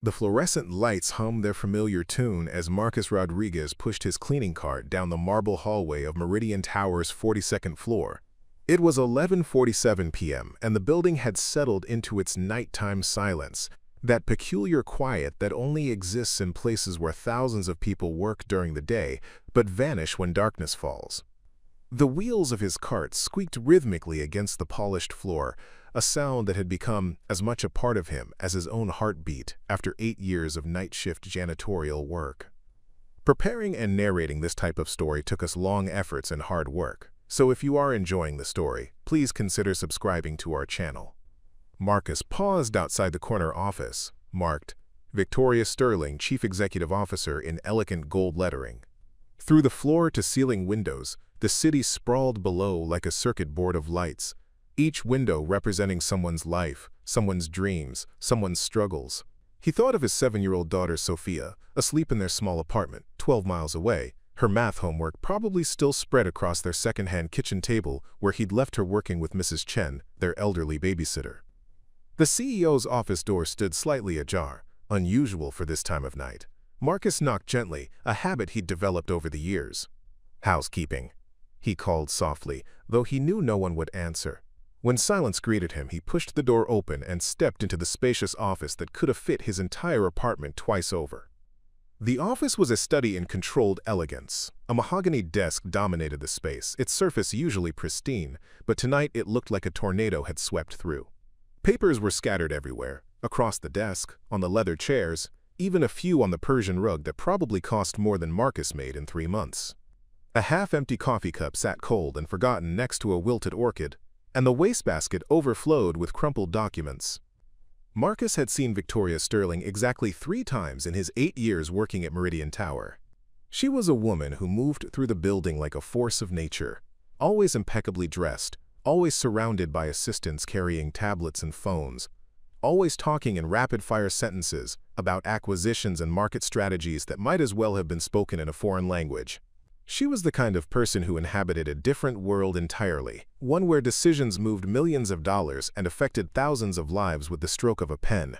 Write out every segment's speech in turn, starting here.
The fluorescent lights hummed their familiar tune as Marcus Rodriguez pushed his cleaning cart down the marble hallway of Meridian Tower's 42nd floor. It was 11:47 p.m., and the building had settled into its nighttime silence, that peculiar quiet that only exists in places where thousands of people work during the day but vanish when darkness falls. The wheels of his cart squeaked rhythmically against the polished floor, a sound that had become as much a part of him as his own heartbeat after 8 years of night-shift janitorial work. Preparing and narrating this type of story took us long efforts and hard work, so if you are enjoying the story, please consider subscribing to our channel. Marcus paused outside the corner office, marked, Victoria Sterling, Chief Executive Officer in elegant gold lettering. Through the floor-to-ceiling windows, the city sprawled below like a circuit board of lights, each window representing someone's life, someone's dreams, someone's struggles. He thought of his 7-year-old daughter Sofia, asleep in their small apartment, 12 miles away, her math homework probably still spread across their second-hand kitchen table where he'd left her working with Mrs. Chen, their elderly babysitter. The CEO's office door stood slightly ajar, unusual for this time of night. Marcus knocked gently, a habit he'd developed over the years. "Housekeeping," he called softly, though he knew no one would answer. When silence greeted him, he pushed the door open and stepped into the spacious office that could have fit his entire apartment twice over. The office was a study in controlled elegance. A mahogany desk dominated the space, its surface usually pristine, but tonight it looked like a tornado had swept through. Papers were scattered everywhere, across the desk, on the leather chairs, even a few on the Persian rug that probably cost more than Marcus made in 3 months. A half-empty coffee cup sat cold and forgotten next to a wilted orchid, and the wastebasket overflowed with crumpled documents. Marcus had seen Victoria Sterling exactly 3 times in his 8 years working at Meridian Tower. She was a woman who moved through the building like a force of nature, always impeccably dressed, always surrounded by assistants carrying tablets and phones, always talking in rapid-fire sentences about acquisitions and market strategies that might as well have been spoken in a foreign language. She was the kind of person who inhabited a different world entirely, one where decisions moved millions of dollars and affected thousands of lives with the stroke of a pen.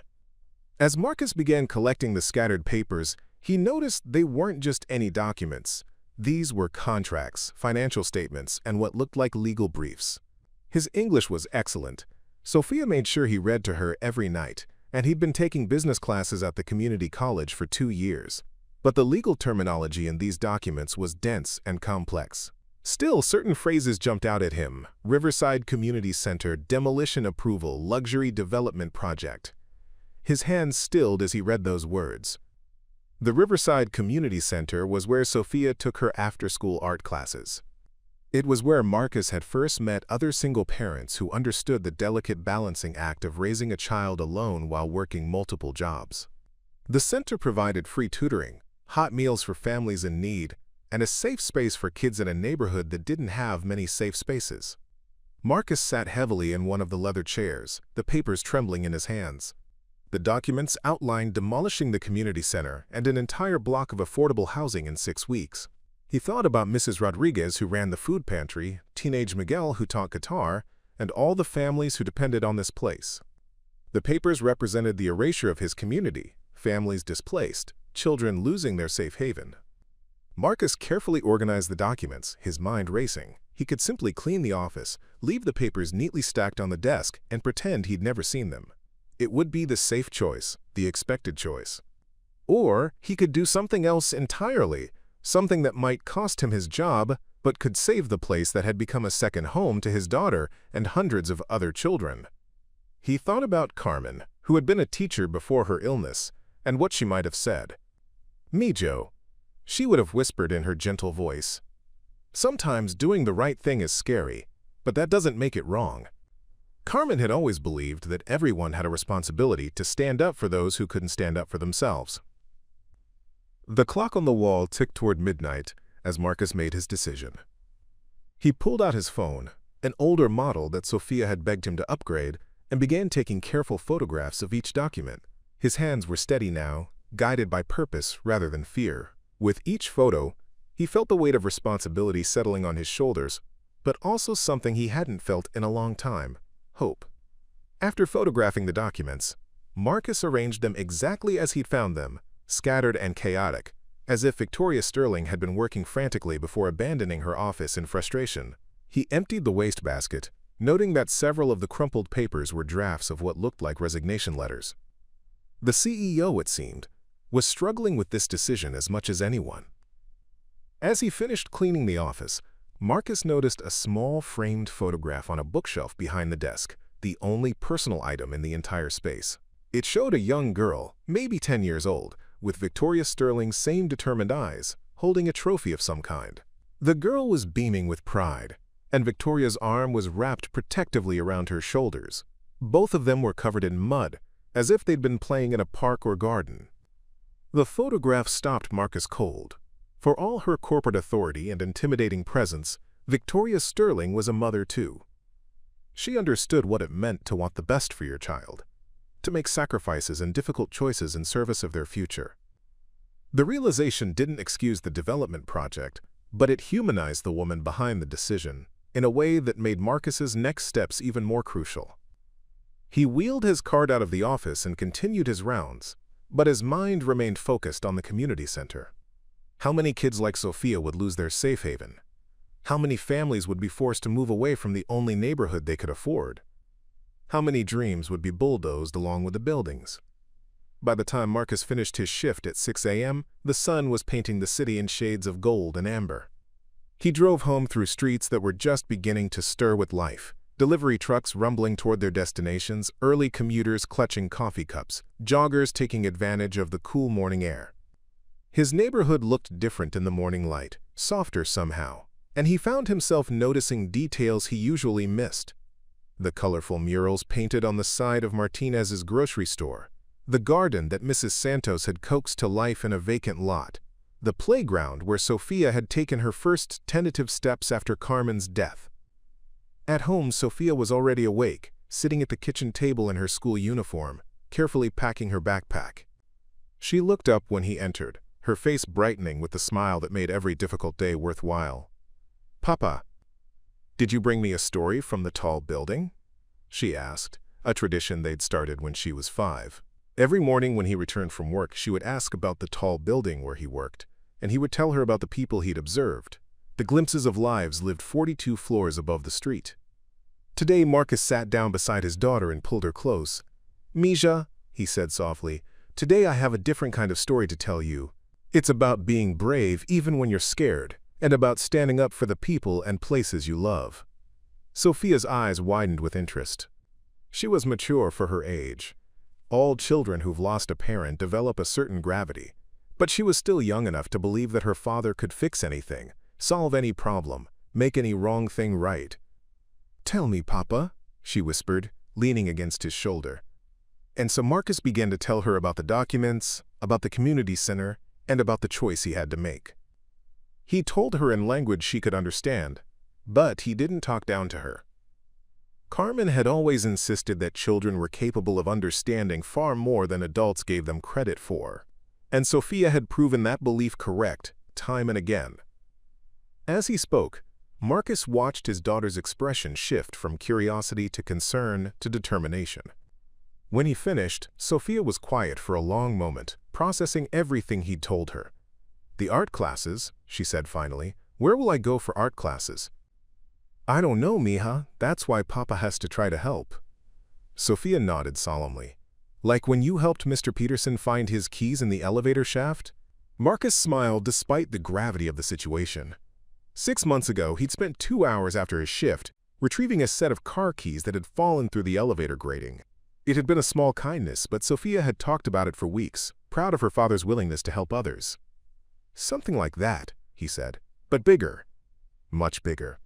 As Marcus began collecting the scattered papers, he noticed they weren't just any documents. These were contracts, financial statements, and what looked like legal briefs. His English was excellent. Sofia made sure he read to her every night, and he'd been taking business classes at the community college for 2 years. But the legal terminology in these documents was dense and complex. Still, certain phrases jumped out at him: Riverside Community Center, demolition approval, luxury development project. His hands stilled as he read those words. The Riverside Community Center was where Sofia took her after-school art classes. It was where Marcus had first met other single parents who understood the delicate balancing act of raising a child alone while working multiple jobs. The center provided free tutoring, hot meals for families in need, and a safe space for kids in a neighborhood that didn't have many safe spaces. Marcus sat heavily in one of the leather chairs, the papers trembling in his hands. The documents outlined demolishing the community center and an entire block of affordable housing in 6 weeks. He thought about Mrs. Rodriguez, who ran the food pantry, teenage Miguel, who taught guitar, and all the families who depended on this place. The papers represented the erasure of his community, families displaced, children losing their safe haven. Marcus carefully organized the documents, his mind racing. He could simply clean the office, leave the papers neatly stacked on the desk, and pretend he'd never seen them. It would be the safe choice, the expected choice. Or he could do something else entirely, something that might cost him his job, but could save the place that had become a second home to his daughter and hundreds of other children. He thought about Carmen, who had been a teacher before her illness, and what she might have said. "Me, Joe," she would have whispered in her gentle voice. "Sometimes doing the right thing is scary, but that doesn't make it wrong." Carmen had always believed that everyone had a responsibility to stand up for those who couldn't stand up for themselves. The clock on the wall ticked toward midnight as Marcus made his decision. He pulled out his phone, an older model that Sofia had begged him to upgrade, and began taking careful photographs of each document. His hands were steady now, guided by purpose rather than fear. With each photo, he felt the weight of responsibility settling on his shoulders, but also something he hadn't felt in a long time: hope. After photographing the documents, Marcus arranged them exactly as he'd found them, scattered and chaotic, as if Victoria Sterling had been working frantically before abandoning her office in frustration. He emptied the wastebasket, noting that several of the crumpled papers were drafts of what looked like resignation letters. The CEO, it seemed, was struggling with this decision as much as anyone. As he finished cleaning the office, Marcus noticed a small framed photograph on a bookshelf behind the desk, the only personal item in the entire space. It showed a young girl, maybe 10 years old, with Victoria Sterling's same determined eyes, holding a trophy of some kind. The girl was beaming with pride, and Victoria's arm was wrapped protectively around her shoulders. Both of them were covered in mud, as if they'd been playing in a park or garden. The photograph stopped Marcus cold. For all her corporate authority and intimidating presence, Victoria Sterling was a mother too. She understood what it meant to want the best for your child, to make sacrifices and difficult choices in service of their future. The realization didn't excuse the development project, but it humanized the woman behind the decision in a way that made Marcus's next steps even more crucial. He wheeled his cart out of the office and continued his rounds, but his mind remained focused on the community center. How many kids like Sofia would lose their safe haven? How many families would be forced to move away from the only neighborhood they could afford? How many dreams would be bulldozed along with the buildings? By the time Marcus finished his shift at 6 a.m., the sun was painting the city in shades of gold and amber. He drove home through streets that were just beginning to stir with life, delivery trucks rumbling toward their destinations, early commuters clutching coffee cups, joggers taking advantage of the cool morning air. His neighborhood looked different in the morning light, softer somehow, and he found himself noticing details he usually missed. The colorful murals painted on the side of Martinez's grocery store, the garden that Mrs. Santos had coaxed to life in a vacant lot, the playground where Sofia had taken her first tentative steps after Carmen's death. At home, Sofia was already awake, sitting at the kitchen table in her school uniform, carefully packing her backpack. She looked up when he entered, her face brightening with the smile that made every difficult day worthwhile. "Papa, did you bring me a story from the tall building?" she asked, a tradition they'd started when she was 5. Every morning when he returned from work, she would ask about the tall building where he worked, and he would tell her about the people he'd observed, the glimpses of lives lived 42 floors above the street. Today, Marcus sat down beside his daughter and pulled her close. "Misha," he said softly, "today I have a different kind of story to tell you. It's about being brave even when you're scared, and about standing up for the people and places you love." Sofia's eyes widened with interest. She was mature for her age. All children who've lost a parent develop a certain gravity, but she was still young enough to believe that her father could fix anything, solve any problem, make any wrong thing right. "Tell me, Papa," she whispered, leaning against his shoulder. And so Marcus began to tell her about the documents, about the community center, and about the choice he had to make. He told her in language she could understand, but he didn't talk down to her. Carmen had always insisted that children were capable of understanding far more than adults gave them credit for, and Sofia had proven that belief correct time and again. As he spoke, Marcus watched his daughter's expression shift from curiosity to concern to determination. When he finished, Sofia was quiet for a long moment, processing everything he'd told her. "The art classes," she said finally. "Where will I go for art classes?" "I don't know, mija. That's why Papa has to try to help." Sofia nodded solemnly. "Like when you helped Mr. Peterson find his keys in the elevator shaft?" Marcus smiled despite the gravity of the situation. 6 months ago, he'd spent 2 hours after his shift retrieving a set of car keys that had fallen through the elevator grating. It had been a small kindness, but Sofia had talked about it for weeks, proud of her father's willingness to help others. "Something like that," he said, "but bigger. Much bigger."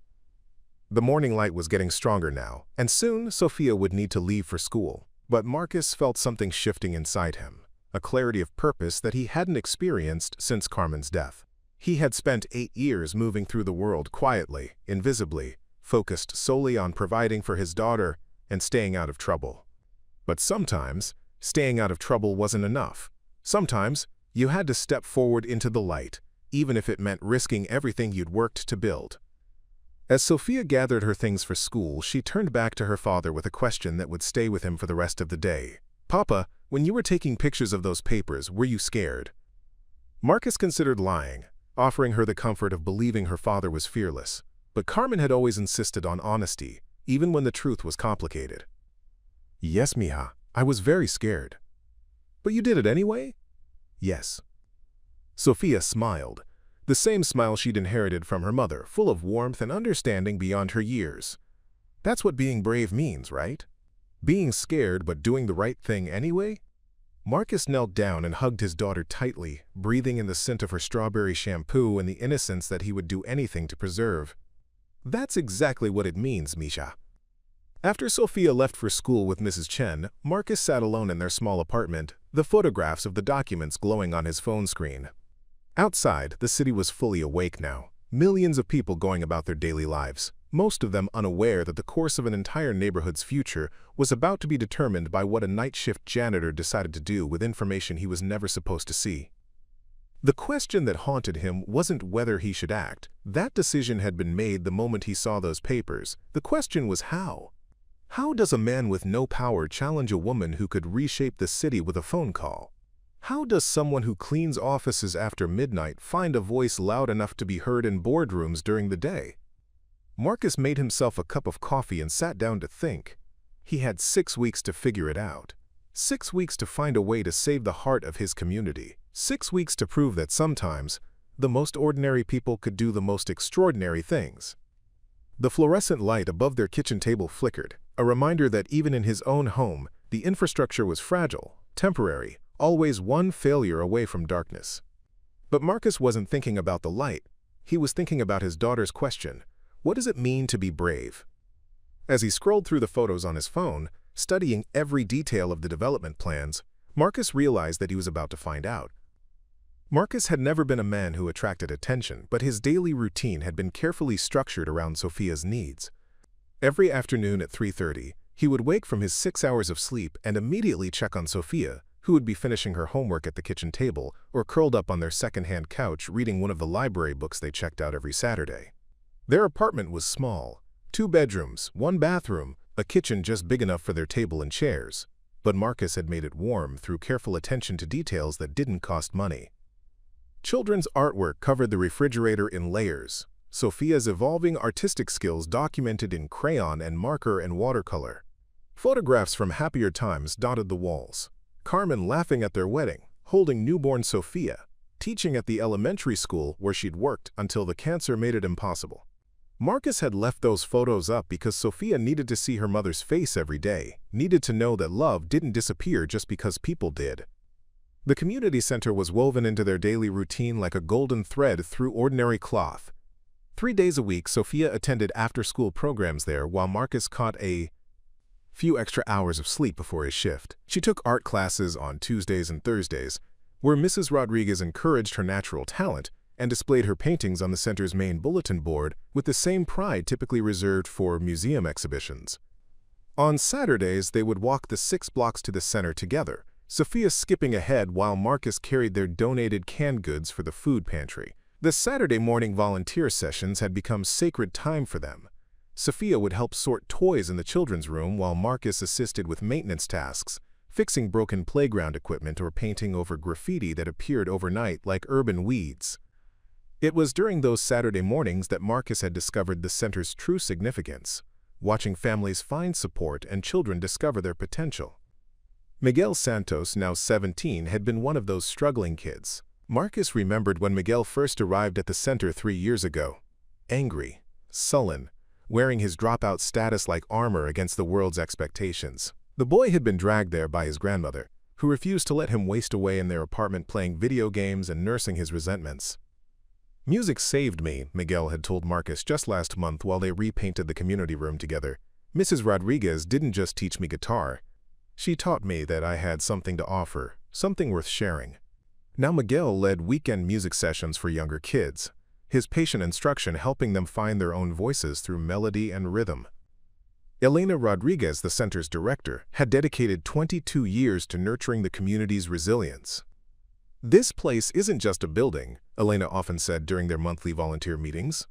The morning light was getting stronger now, and soon Sofia would need to leave for school. But Marcus felt something shifting inside him, a clarity of purpose that he hadn't experienced since Carmen's death. He had spent 8 years moving through the world quietly, invisibly, focused solely on providing for his daughter and staying out of trouble. But sometimes, staying out of trouble wasn't enough. Sometimes, you had to step forward into the light, even if it meant risking everything you'd worked to build. As Sofia gathered her things for school, she turned back to her father with a question that would stay with him for the rest of the day. "Papa, When you were taking pictures of those papers, were you scared? Marcus considered lying, offering her the comfort of believing her father was fearless. But Carmen had always insisted on honesty, even when the truth was complicated. Yes, mija, I was very scared. But you did it anyway? Yes. Sofia smiled, the same smile she'd inherited from her mother, full of warmth and understanding beyond her years. That's what being brave means, right? Being scared but doing the right thing anyway? Marcus knelt down and hugged his daughter tightly, breathing in the scent of her strawberry shampoo and the innocence that he would do anything to preserve. That's exactly what it means, Misha. After Sofia left for school with Mrs. Chen, Marcus sat alone in their small apartment, the photographs of the documents glowing on his phone screen. Outside, the city was fully awake now, millions of people going about their daily lives, most of them unaware that the course of an entire neighborhood's future was about to be determined by what a night shift janitor decided to do with information he was never supposed to see. The question that haunted him wasn't whether he should act. That decision had been made the moment he saw those papers. The question was how. How does a man with no power challenge a woman who could reshape the city with a phone call? How does someone who cleans offices after midnight find a voice loud enough to be heard in boardrooms during the day? Marcus made himself a cup of coffee and sat down to think. He had 6 weeks to figure it out. 6 weeks to find a way to save the heart of his community. 6 weeks to prove that sometimes, the most ordinary people could do the most extraordinary things. The fluorescent light above their kitchen table flickered, a reminder that even in his own home, the infrastructure was fragile, temporary, always one failure away from darkness. But Marcus wasn't thinking about the light. He was thinking about his daughter's question, what does it mean to be brave? As he scrolled through the photos on his phone, studying every detail of the development plans, Marcus realized that he was about to find out. Marcus had never been a man who attracted attention, but his daily routine had been carefully structured around Sofia's needs. Every afternoon at 3:30, he would wake from his 6 hours of sleep and immediately check on Sofia, who would be finishing her homework at the kitchen table or curled up on their second-hand couch reading one of the library books they checked out every Saturday. Their apartment was small, 2 bedrooms, 1 bathroom, a kitchen just big enough for their table and chairs. But Marcus had made it warm through careful attention to details that didn't cost money. Children's artwork covered the refrigerator in layers, Sofia's evolving artistic skills documented in crayon and marker and watercolor. Photographs from happier times dotted the walls. Carmen laughing at their wedding, holding newborn Sofia, teaching at the elementary school where she'd worked until the cancer made it impossible. Marcus had left those photos up because Sofia needed to see her mother's face every day, needed to know that love didn't disappear just because people did. The community center was woven into their daily routine like a golden thread through ordinary cloth. 3 days a week, Sofia attended after-school programs there while Marcus caught a few extra hours of sleep before his shift. She took art classes on Tuesdays and Thursdays, where Mrs. Rodriguez encouraged her natural talent and displayed her paintings on the center's main bulletin board with the same pride typically reserved for museum exhibitions. On Saturdays, they would walk the 6 blocks to the center together, Sofia skipping ahead while Marcus carried their donated canned goods for the food pantry. The Saturday morning volunteer sessions had become sacred time for them. Sofia would help sort toys in the children's room while Marcus assisted with maintenance tasks, fixing broken playground equipment or painting over graffiti that appeared overnight like urban weeds. It was during those Saturday mornings that Marcus had discovered the center's true significance, watching families find support and children discover their potential. Miguel Santos, now 17, had been one of those struggling kids. Marcus remembered when Miguel first arrived at the center 3 years ago. Angry, sullen, wearing his dropout status like armor against the world's expectations. The boy had been dragged there by his grandmother, who refused to let him waste away in their apartment playing video games and nursing his resentments. Music saved me, Miguel had told Marcus just last month while they repainted the community room together. Mrs. Rodriguez didn't just teach me guitar. She taught me that I had something to offer, something worth sharing. Now Miguel led weekend music sessions for younger kids, his patient instruction helping them find their own voices through melody and rhythm. Elena Rodriguez, the center's director, had dedicated 22 years to nurturing the community's resilience. "This place isn't just a building," Elena often said during their monthly volunteer meetings.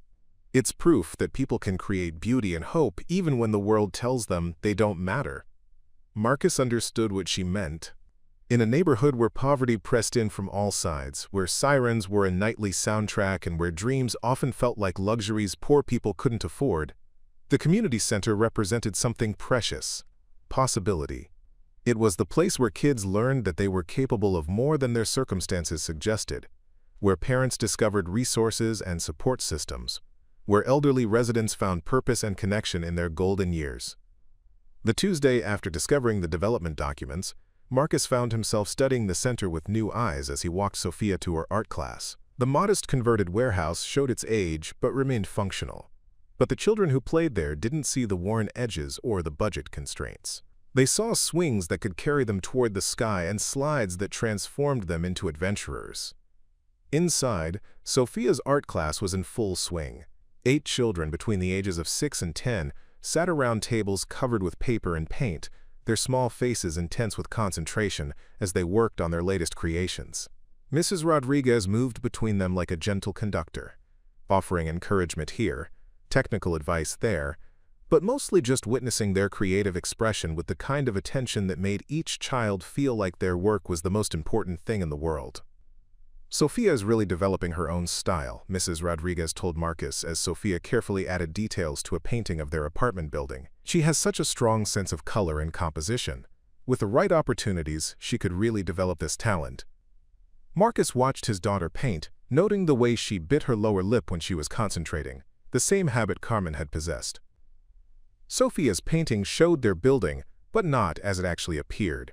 "It's proof that people can create beauty and hope even when the world tells them they don't matter." Marcus understood what she meant. In a neighborhood where poverty pressed in from all sides, where sirens were a nightly soundtrack and where dreams often felt like luxuries poor people couldn't afford, the community center represented something precious: possibility. It was the place where kids learned that they were capable of more than their circumstances suggested, where parents discovered resources and support systems, where elderly residents found purpose and connection in their golden years. The Tuesday after discovering the development documents, Marcus found himself studying the center with new eyes as he walked Sofia to her art class. The modest converted warehouse showed its age but remained functional. But the children who played there didn't see the worn edges or the budget constraints. They saw swings that could carry them toward the sky and slides that transformed them into adventurers. Inside, Sofia's art class was in full swing. 8 children between the ages of 6 and 10 sat around tables covered with paper and paint, their small faces intense with concentration as they worked on their latest creations. Mrs. Rodriguez moved between them like a gentle conductor, offering encouragement here, technical advice there, but mostly just witnessing their creative expression with the kind of attention that made each child feel like their work was the most important thing in the world. Sofia is really developing her own style, Mrs. Rodriguez told Marcus as Sofia carefully added details to a painting of their apartment building. She has such a strong sense of color and composition. With the right opportunities, she could really develop this talent. Marcus watched his daughter paint, noting the way she bit her lower lip when she was concentrating, the same habit Carmen had possessed. Sofia's painting showed their building, but not as it actually appeared.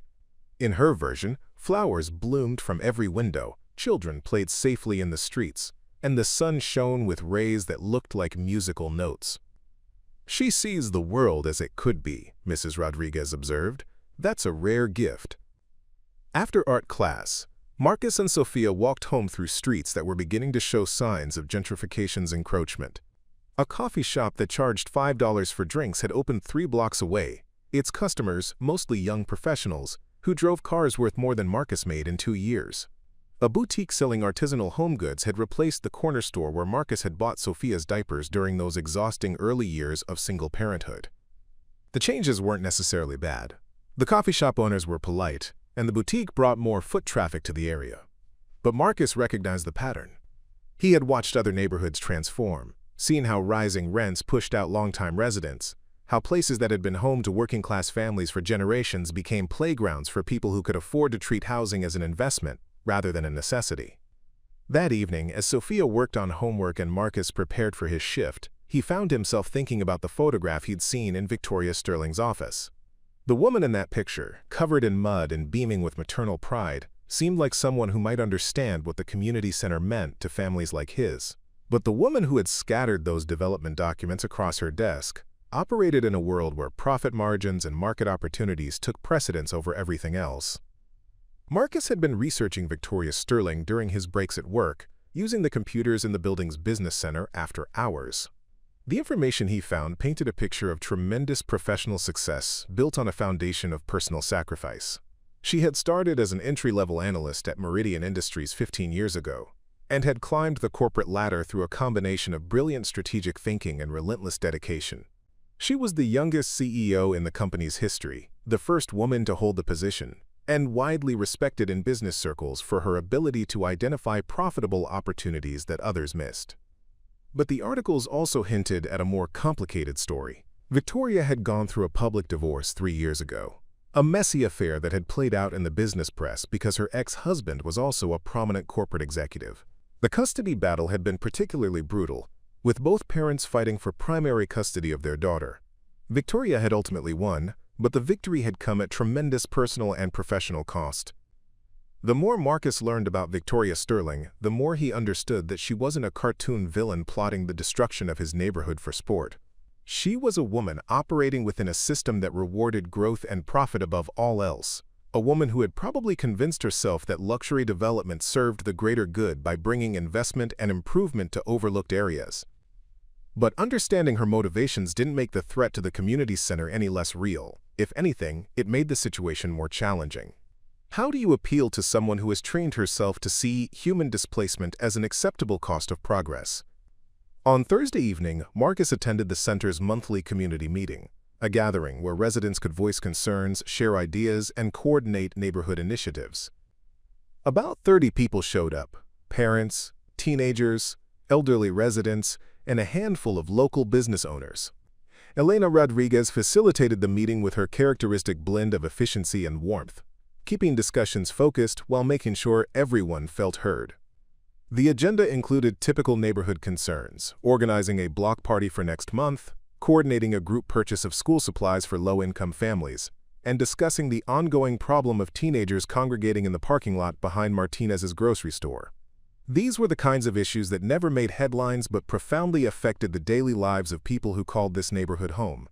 In her version, flowers bloomed from every window, children played safely in the streets, and the sun shone with rays that looked like musical notes. "She sees the world as it could be," Mrs. Rodriguez observed. "That's a rare gift." After art class, Marcus and Sofia walked home through streets that were beginning to show signs of gentrification's encroachment. A coffee shop that charged $5 for drinks had opened 3 blocks away, its customers mostly young professionals who drove cars worth more than Marcus made in 2 years. A boutique selling artisanal home goods had replaced the corner store where Marcus had bought Sofia's diapers during those exhausting early years of single parenthood. The changes weren't necessarily bad. The coffee shop owners were polite, and the boutique brought more foot traffic to the area. But Marcus recognized the pattern. He had watched other neighborhoods transform, seen how rising rents pushed out longtime residents, how places that had been home to working-class families for generations became playgrounds for people who could afford to treat housing as an investment rather than a necessity. That evening, as Sofia worked on homework and Marcus prepared for his shift, he found himself thinking about the photograph he'd seen in Victoria Sterling's office. The woman in that picture, covered in mud and beaming with maternal pride, seemed like someone who might understand what the community center meant to families like his. But the woman who had scattered those development documents across her desk operated in a world where profit margins and market opportunities took precedence over everything else. Marcus had been researching Victoria Sterling during his breaks at work, using the computers in the building's business center after hours. The information he found painted a picture of tremendous professional success built on a foundation of personal sacrifice. She had started as an entry-level analyst at Meridian Industries 15 years ago, and had climbed the corporate ladder through a combination of brilliant strategic thinking and relentless dedication. She was the youngest CEO in the company's history, the first woman to hold the position, and widely respected in business circles for her ability to identify profitable opportunities that others missed. But the articles also hinted at a more complicated story. Victoria had gone through a public divorce 3 years ago, a messy affair that had played out in the business press because her ex-husband was also a prominent corporate executive. The custody battle had been particularly brutal, with both parents fighting for primary custody of their daughter. Victoria had ultimately won, but the victory had come at tremendous personal and professional cost. The more Marcus learned about Victoria Sterling, the more he understood that she wasn't a cartoon villain plotting the destruction of his neighborhood for sport. She was a woman operating within a system that rewarded growth and profit above all else. A woman who had probably convinced herself that luxury development served the greater good by bringing investment and improvement to overlooked areas. But understanding her motivations didn't make the threat to the community center any less real. If anything, it made the situation more challenging. How do you appeal to someone who has trained herself to see human displacement as an acceptable cost of progress? On Thursday evening, Marcus attended the center's monthly community meeting, a gathering where residents could voice concerns, share ideas, and coordinate neighborhood initiatives. About 30 people showed up: parents, teenagers, elderly residents, and a handful of local business owners. Elena Rodriguez facilitated the meeting with her characteristic blend of efficiency and warmth, keeping discussions focused while making sure everyone felt heard. The agenda included typical neighborhood concerns: organizing a block party for next month, coordinating a group purchase of school supplies for low-income families, and discussing the ongoing problem of teenagers congregating in the parking lot behind Martinez's grocery store. These were the kinds of issues that never made headlines but profoundly affected the daily lives of people who called this neighborhood home.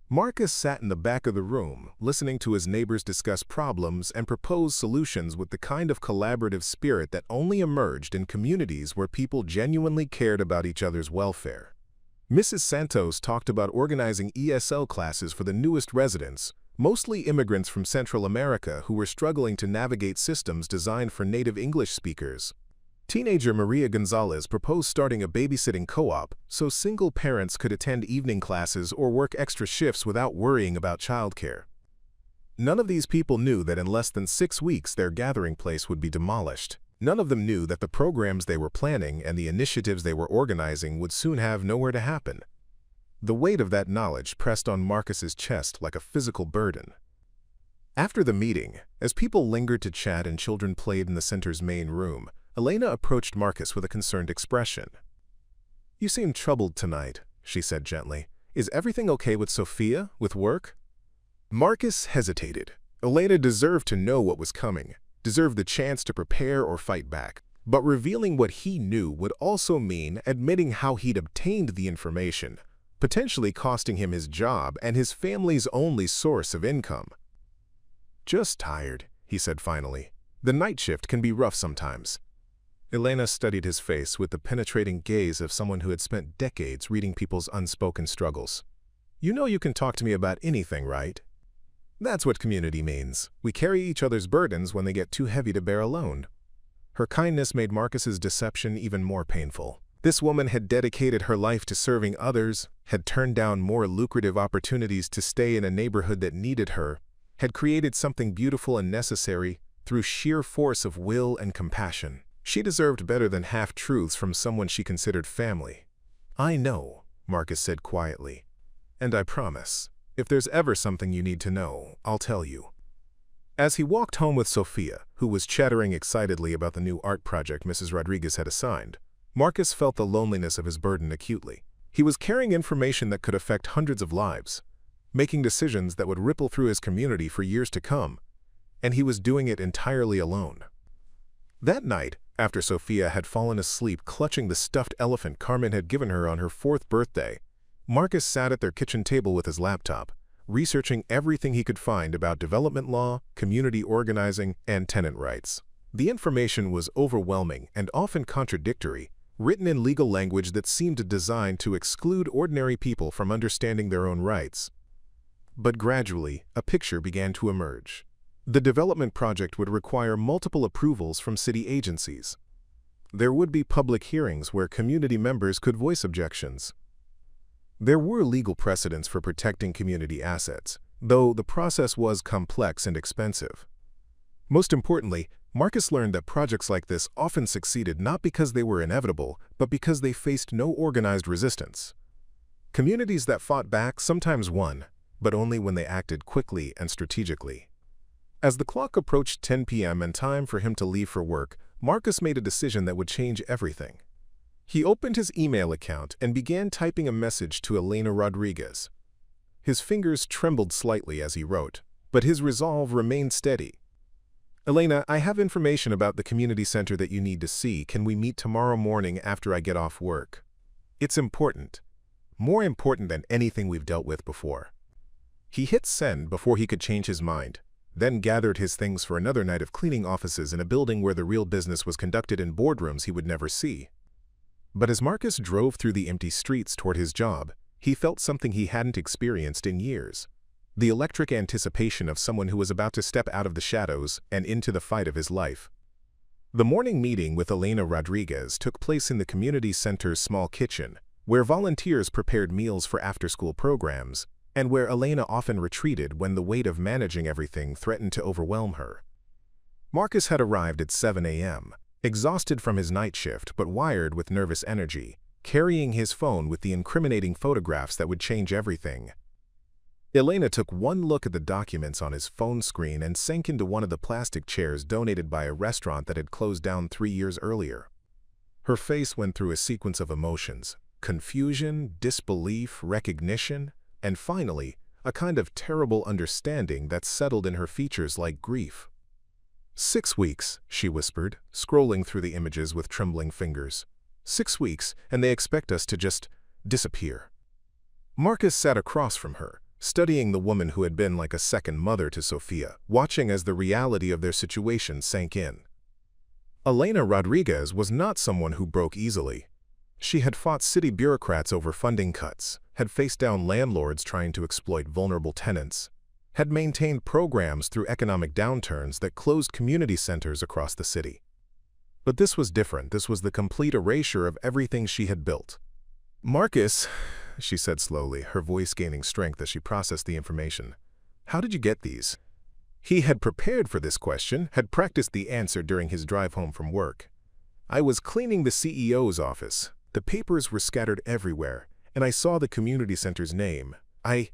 Marcus sat in the back of the room, listening to his neighbors discuss problems and propose solutions with the kind of collaborative spirit that only emerged in communities where people genuinely cared about each other's welfare. Mrs. Santos talked about organizing ESL classes for the newest residents, mostly immigrants from Central America who were struggling to navigate systems designed for native English speakers. Teenager Maria Gonzalez proposed starting a babysitting co-op so single parents could attend evening classes or work extra shifts without worrying about childcare. None of these people knew that in less than 6 weeks their gathering place would be demolished. None of them knew that the programs they were planning and the initiatives they were organizing would soon have nowhere to happen. The weight of that knowledge pressed on Marcus's chest like a physical burden. After the meeting, as people lingered to chat and children played in the center's main room, Elena approached Marcus with a concerned expression. "You seem troubled tonight," she said gently. "Is everything okay with Sofia, with work?" Marcus hesitated. Elena deserved to know what was coming, deserved the chance to prepare or fight back. But revealing what he knew would also mean admitting how he'd obtained the information, potentially costing him his job and his family's only source of income. "Just tired," he said finally. "The night shift can be rough sometimes." Elena studied his face with the penetrating gaze of someone who had spent decades reading people's unspoken struggles. "You know you can talk to me about anything, right?" "That's what community means. We carry each other's burdens when they get too heavy to bear alone." Her kindness made Marcus's deception even more painful. This woman had dedicated her life to serving others, had turned down more lucrative opportunities to stay in a neighborhood that needed her, had created something beautiful and necessary through sheer force of will and compassion. She deserved better than half-truths from someone she considered family. "I know," Marcus said quietly, "and I promise, if there's ever something you need to know, I'll tell you." As he walked home with Sofia, who was chattering excitedly about the new art project Mrs. Rodriguez had assigned, Marcus felt the loneliness of his burden acutely. He was carrying information that could affect hundreds of lives, making decisions that would ripple through his community for years to come, and he was doing it entirely alone. That night, after Sofia had fallen asleep clutching the stuffed elephant Carmen had given her on her 4th birthday, Marcus sat at their kitchen table with his laptop, researching everything he could find about development law, community organizing, and tenant rights. The information was overwhelming and often contradictory, written in legal language that seemed designed to exclude ordinary people from understanding their own rights. But gradually, a picture began to emerge. The development project would require multiple approvals from city agencies. There would be public hearings where community members could voice objections. There were legal precedents for protecting community assets, though the process was complex and expensive. Most importantly, Marcus learned that projects like this often succeeded not because they were inevitable, but because they faced no organized resistance. Communities that fought back sometimes won, but only when they acted quickly and strategically. As the clock approached 10 p.m. and time for him to leave for work, Marcus made a decision that would change everything. He opened his email account and began typing a message to Elena Rodriguez. His fingers trembled slightly as he wrote, but his resolve remained steady. "Elena, I have information about the community center that you need to see. Can we meet tomorrow morning after I get off work? It's important. More important than anything we've dealt with before." He hit send before he could change his mind, then gathered his things for another night of cleaning offices in a building where the real business was conducted in boardrooms he would never see. But as Marcus drove through the empty streets toward his job, he felt something he hadn't experienced in years: the electric anticipation of someone who was about to step out of the shadows and into the fight of his life. The morning meeting with Elena Rodriguez took place in the community center's small kitchen, where volunteers prepared meals for after-school programs, and where Elena often retreated when the weight of managing everything threatened to overwhelm her. Marcus had arrived at 7 a.m., exhausted from his night shift but wired with nervous energy, carrying his phone with the incriminating photographs that would change everything. Elena took one look at the documents on his phone screen and sank into one of the plastic chairs donated by a restaurant that had closed down 3 years earlier. Her face went through a sequence of emotions: confusion, disbelief, recognition, and finally, a kind of terrible understanding that settled in her features like grief. 6 weeks, she whispered, scrolling through the images with trembling fingers. 6 weeks, and they expect us to just disappear. Marcus sat across from her, studying the woman who had been like a second mother to Sofia, watching as the reality of their situation sank in. Elena Rodriguez was not someone who broke easily. She had fought city bureaucrats over funding cuts, had faced down landlords trying to exploit vulnerable tenants, had maintained programs through economic downturns that closed community centers across the city. But this was different. This was the complete erasure of everything she had built. "Marcus," she said slowly, her voice gaining strength as she processed the information, "how did you get these?" He had prepared for this question, had practiced the answer during his drive home from work. "I was cleaning the CEO's office. The papers were scattered everywhere, and I saw the community center's name. I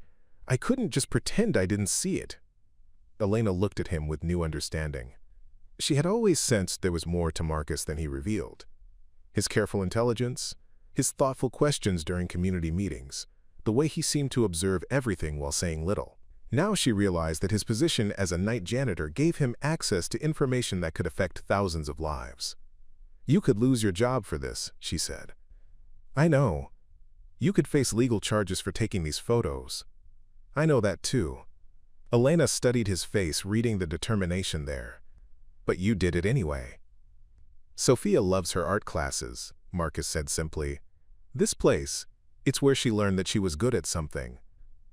couldn't just pretend I didn't see it." Elena looked at him with new understanding. She had always sensed there was more to Marcus than he revealed. His careful intelligence, his thoughtful questions during community meetings, the way he seemed to observe everything while saying little. Now she realized that his position as a night janitor gave him access to information that could affect thousands of lives. "You could lose your job for this," she said. "I know. You could face legal charges for taking these photos. I know that too." Elena studied his face, reading the determination there. "But you did it anyway." "Sofia loves her art classes," Marcus said simply. "This place, it's where she learned that she was good at something.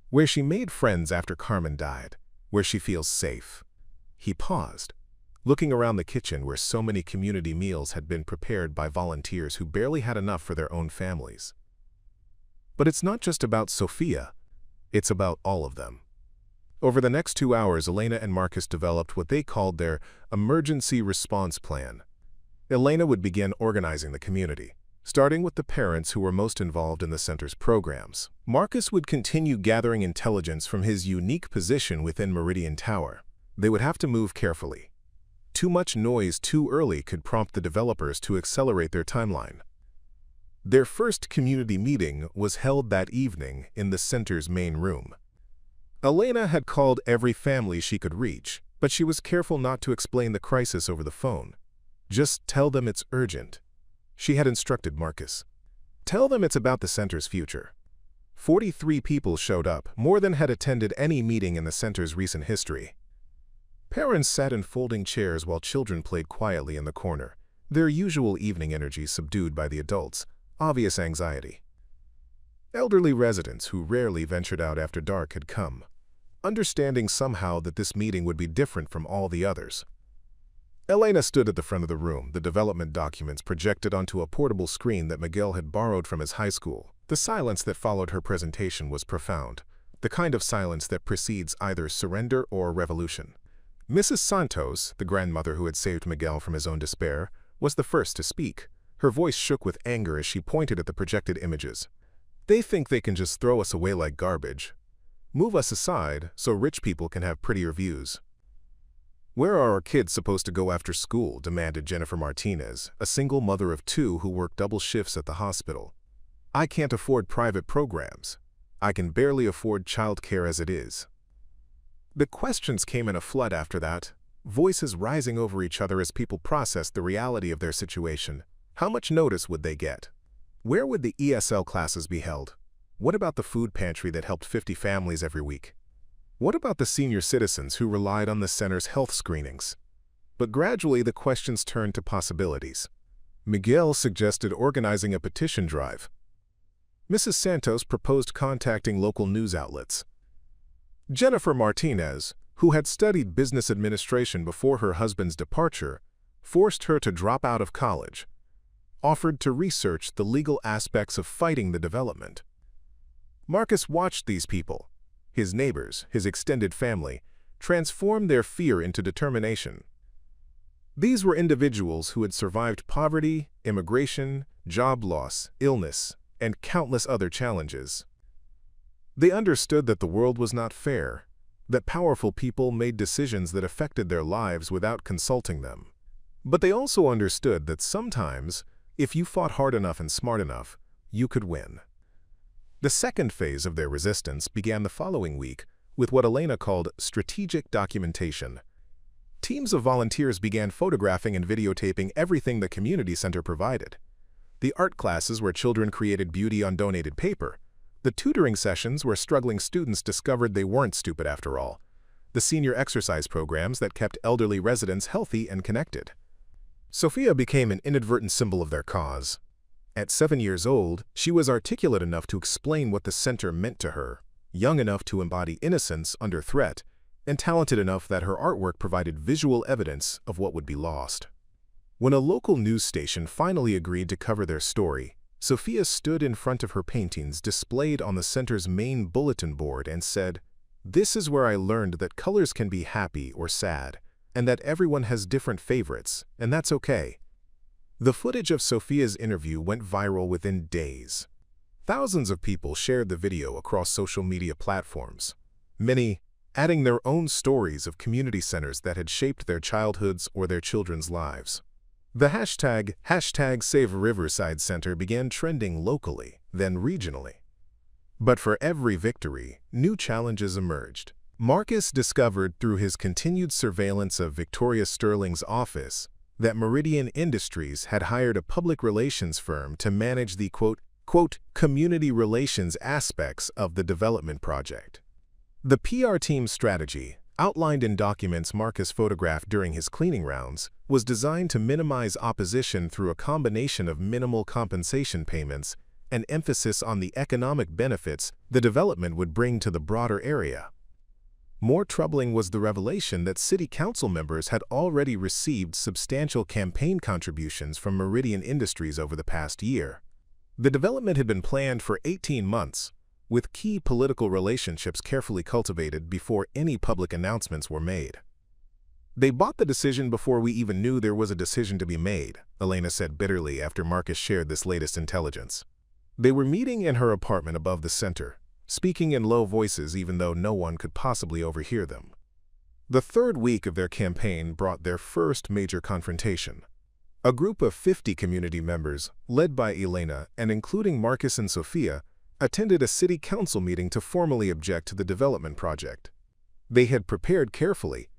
Where she made friends after Carmen died. Where she feels safe." He paused, looking around the kitchen where so many community meals had been prepared by volunteers who barely had enough for their own families. "But it's not just about Sofia. It's about all of them." Over the next 2 hours, Elena and Marcus developed what they called their emergency response plan. Elena would begin organizing the community, starting with the parents who were most involved in the center's programs. Marcus would continue gathering intelligence from his unique position within Meridian Tower. They would have to move carefully. Too much noise too early could prompt the developers to accelerate their timeline. Their first community meeting was held that evening in the center's main room. Elena had called every family she could reach, but she was careful not to explain the crisis over the phone. "Just tell them it's urgent," she had instructed Marcus. "Tell them it's about the center's future." 43 people showed up, more than had attended any meeting in the center's recent history. Parents sat in folding chairs while children played quietly in the corner, their usual evening energy subdued by the adults' obvious anxiety. Elderly residents who rarely ventured out after dark had come, understanding somehow that this meeting would be different from all the others. Elena stood at the front of the room, the development documents projected onto a portable screen that Miguel had borrowed from his high school. The silence that followed her presentation was profound, the kind of silence that precedes either surrender or revolution. Mrs. Santos, the grandmother who had saved Miguel from his own despair, was the first to speak. Her voice shook with anger as she pointed at the projected images. "They think they can just throw us away like garbage. Move us aside so rich people can have prettier views." "Where are our kids supposed to go after school?" demanded Jennifer Martinez, a single mother of 2 who worked double shifts at the hospital. "I can't afford private programs. I can barely afford childcare as it is." The questions came in a flood after that, voices rising over each other as people processed the reality of their situation. How much notice would they get? Where would the ESL classes be held? What about the food pantry that helped 50 families every week? What about the senior citizens who relied on the center's health screenings? But gradually the questions turned to possibilities. Miguel suggested organizing a petition drive. Mrs. Santos proposed contacting local news outlets. Jennifer Martinez, who had studied business administration before her husband's departure, forced her to drop out of college, offered to research the legal aspects of fighting the development. Marcus watched these people, his neighbors, his extended family, transformed their fear into determination. These were individuals who had survived poverty, immigration, job loss, illness, and countless other challenges. They understood that the world was not fair, that powerful people made decisions that affected their lives without consulting them. But they also understood that sometimes, if you fought hard enough and smart enough, you could win. The second phase of their resistance began the following week with what Elena called strategic documentation. Teams of volunteers began photographing and videotaping everything the community center provided. The art classes where children created beauty on donated paper. The tutoring sessions where struggling students discovered they weren't stupid after all. The senior exercise programs that kept elderly residents healthy and connected. Sofia became an inadvertent symbol of their cause. At 7 years old, she was articulate enough to explain what the center meant to her, young enough to embody innocence under threat, and talented enough that her artwork provided visual evidence of what would be lost. When a local news station finally agreed to cover their story, Sofia stood in front of her paintings displayed on the center's main bulletin board and said, "This is where I learned that colors can be happy or sad, and that everyone has different favorites, and that's okay." The footage of Sofia's interview went viral within days. Thousands of people shared the video across social media platforms, many adding their own stories of community centers that had shaped their childhoods or their children's lives. The hashtag #SaveRiversideCenter began trending locally, then regionally. But for every victory, new challenges emerged. Marcus discovered through his continued surveillance of Victoria Sterling's office that Meridian Industries had hired a public relations firm to manage the quote, community relations aspects of the development project. The PR team's strategy, outlined in documents Marcus photographed during his cleaning rounds, was designed to minimize opposition through a combination of minimal compensation payments and emphasis on the economic benefits the development would bring to the broader area. More troubling was the revelation that city council members had already received substantial campaign contributions from Meridian Industries over the past year. The development had been planned for 18 months, with key political relationships carefully cultivated before any public announcements were made. "They bought the decision before we even knew there was a decision to be made," Elena said bitterly after Marcus shared this latest intelligence. They were meeting in her apartment above the center, speaking in low voices even though no one could possibly overhear them. The third week of their campaign brought their first major confrontation. A group of 50 community members, led by Elena and including Marcus and Sofia, attended a city council meeting to formally object to the development project. They had prepared carefully.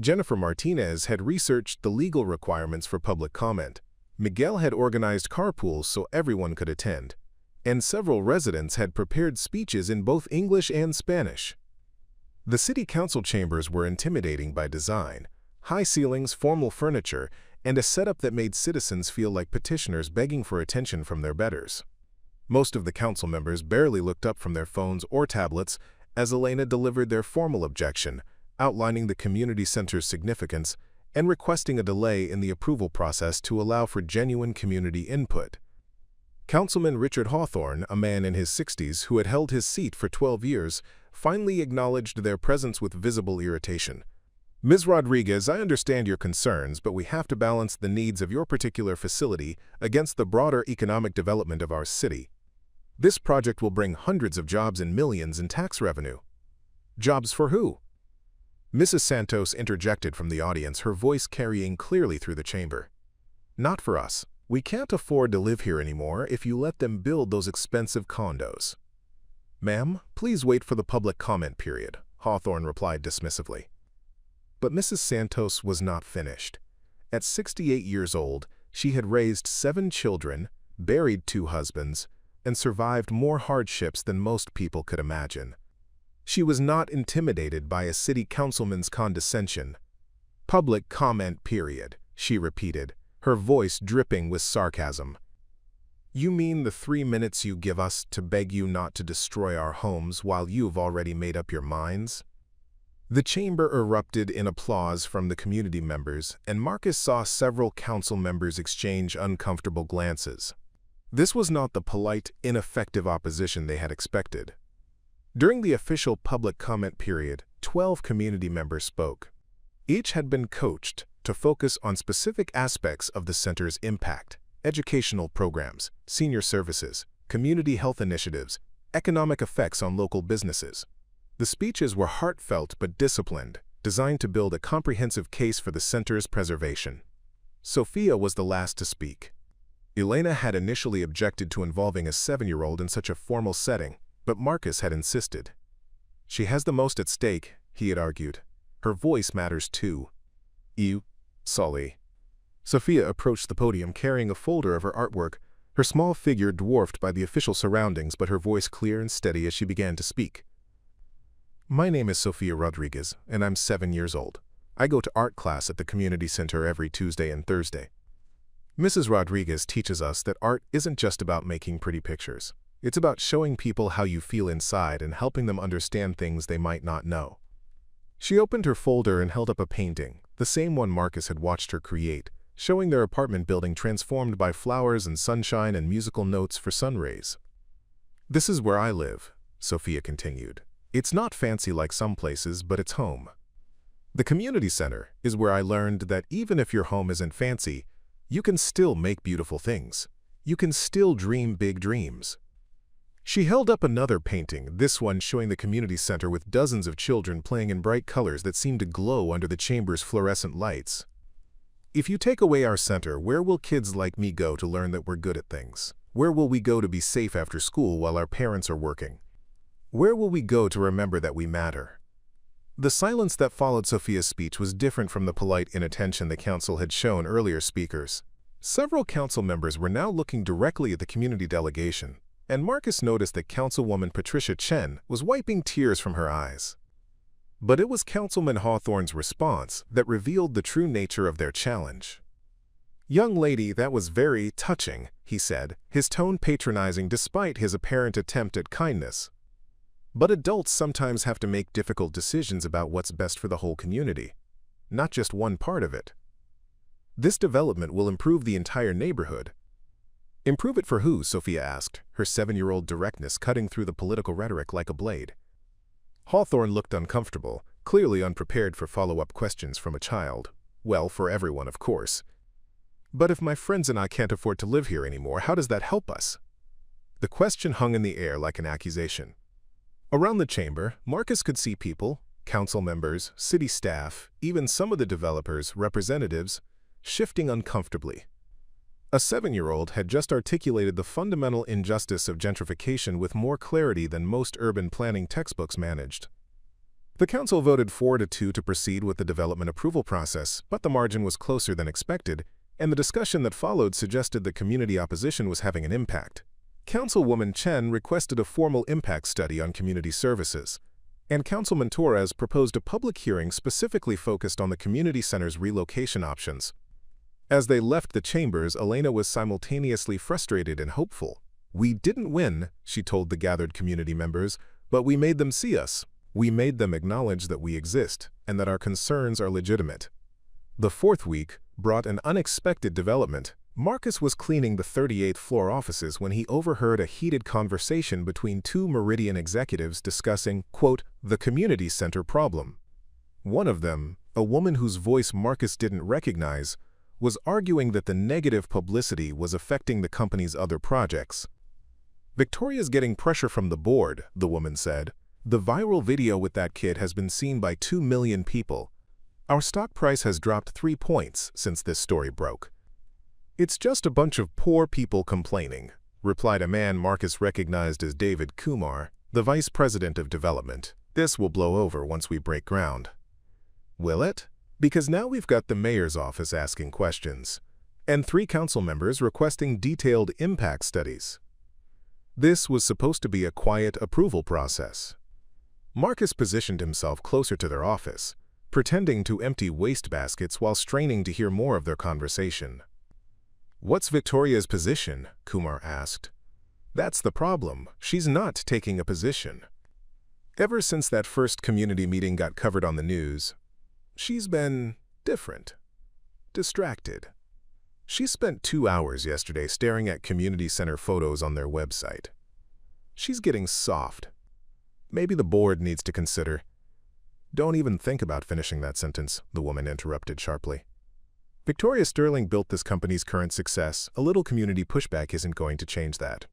Jennifer Martinez had researched the legal requirements for public comment. Miguel had organized carpools so everyone could attend, and several residents had prepared speeches in both English and Spanish. The city council chambers were intimidating by design, high ceilings, formal furniture, and a setup that made citizens feel like petitioners begging for attention from their betters. Most of the council members barely looked up from their phones or tablets as Elena delivered their formal objection, outlining the community center's significance and requesting a delay in the approval process to allow for genuine community input. Councilman Richard Hawthorne, a man in his 60s who had held his seat for 12 years, finally acknowledged their presence with visible irritation. "Ms. Rodriguez, I understand your concerns, but we have to balance the needs of your particular facility against the broader economic development of our city. This project will bring hundreds of jobs and millions in tax revenue." "Jobs for who?" Mrs. Santos interjected from the audience, her voice carrying clearly through the chamber. "Not for us. We can't afford to live here anymore if you let them build those expensive condos." "Ma'am, please wait for the public comment period," Hawthorne replied dismissively. But Mrs. Santos was not finished. At 68 years old, she had raised 7 children, buried 2 husbands, and survived more hardships than most people could imagine. She was not intimidated by a city councilman's condescension. "Public comment period," she repeated, her voice dripping with sarcasm. "You mean the 3 minutes you give us to beg you not to destroy our homes while you've already made up your minds?" The chamber erupted in applause from the community members, and Marcus saw several council members exchange uncomfortable glances. This was not the polite, ineffective opposition they had expected. During the official public comment period, 12 community members spoke. Each had been coached to focus on specific aspects of the center's impact: educational programs, senior services, community health initiatives, economic effects on local businesses. The speeches were heartfelt but disciplined, designed to build a comprehensive case for the center's preservation. Sofia was the last to speak. Elena had initially objected to involving a 7-year-old in such a formal setting, but Marcus had insisted. "She has the most at stake," he had argued. "Her voice matters too." "You, Sully." Sofia approached the podium carrying a folder of her artwork, her small figure dwarfed by the official surroundings, but her voice clear and steady as she began to speak. "My name is Sofia Rodriguez, and I'm 7 years old. I go to art class at the community center every Tuesday and Thursday. Mrs. Rodriguez teaches us that art isn't just about making pretty pictures. It's about showing people how you feel inside and helping them understand things they might not know." She opened her folder and held up a painting, the same one Marcus had watched her create, showing their apartment building transformed by flowers and sunshine and musical notes for sun rays. "This is where I live," Sofia continued. "It's not fancy like some places, but it's home. The community center is where I learned that even if your home isn't fancy, you can still make beautiful things. You can still dream big dreams." She held up another painting, this one showing the community center with dozens of children playing in bright colors that seemed to glow under the chamber's fluorescent lights. "If you take away our center, where will kids like me go to learn that we're good at things? Where will we go to be safe after school while our parents are working? Where will we go to remember that we matter?" The silence that followed Sofia's speech was different from the polite inattention the council had shown earlier speakers. Several council members were now looking directly at the community delegation, and Marcus noticed that Councilwoman Patricia Chen was wiping tears from her eyes. But it was Councilman Hawthorne's response that revealed the true nature of their challenge. "Young lady, that was very touching," he said, his tone patronizing despite his apparent attempt at kindness. "But adults sometimes have to make difficult decisions about what's best for the whole community, not just one part of it. This development will improve the entire neighborhood." "Improve it for who?" Sofia asked, her 7-year-old directness cutting through the political rhetoric like a blade. Hawthorne looked uncomfortable, clearly unprepared for follow-up questions from a child. "Well, for everyone, of course. But if my friends and I can't afford to live here anymore, how does that help us?" The question hung in the air like an accusation. Around the chamber, Marcus could see people, council members, city staff, even some of the developers' representatives, shifting uncomfortably. A 7-year-old had just articulated the fundamental injustice of gentrification with more clarity than most urban planning textbooks managed. The council voted 4-2 to proceed with the development approval process, but the margin was closer than expected, and the discussion that followed suggested that community opposition was having an impact. Councilwoman Chen requested a formal impact study on community services, and Councilman Torres proposed a public hearing specifically focused on the community center's relocation options. As they left the chambers, Elena was simultaneously frustrated and hopeful. "We didn't win," she told the gathered community members, "but we made them see us. We made them acknowledge that we exist and that our concerns are legitimate." The fourth week brought an unexpected development. Marcus was cleaning the 38th floor offices when he overheard a heated conversation between two Meridian executives discussing, quote, "the community center problem." One of them, a woman whose voice Marcus didn't recognize, was arguing that the negative publicity was affecting the company's other projects. "Victoria's getting pressure from the board," the woman said. "The viral video with that kid has been seen by 2 million people. Our stock price has dropped 3 points since this story broke." "It's just a bunch of poor people complaining," replied a man Marcus recognized as David Kumar, the vice president of development. "This will blow over once we break ground." Will it? Because now we've got the mayor's office asking questions, and 3 council members requesting detailed impact studies. This was supposed to be a quiet approval process. Marcus positioned himself closer to their office, pretending to empty waste baskets while straining to hear more of their conversation. "What's Victoria's position?" Kumar asked. "That's the problem. She's not taking a position. Ever since that first community meeting got covered on the news, she's been different, distracted. She spent 2 hours yesterday staring at community center photos on their website. She's getting soft. Maybe the board needs to consider. Don't even think about finishing that sentence, the woman interrupted sharply. Victoria Sterling built this company's current success. A little community pushback isn't going to change that.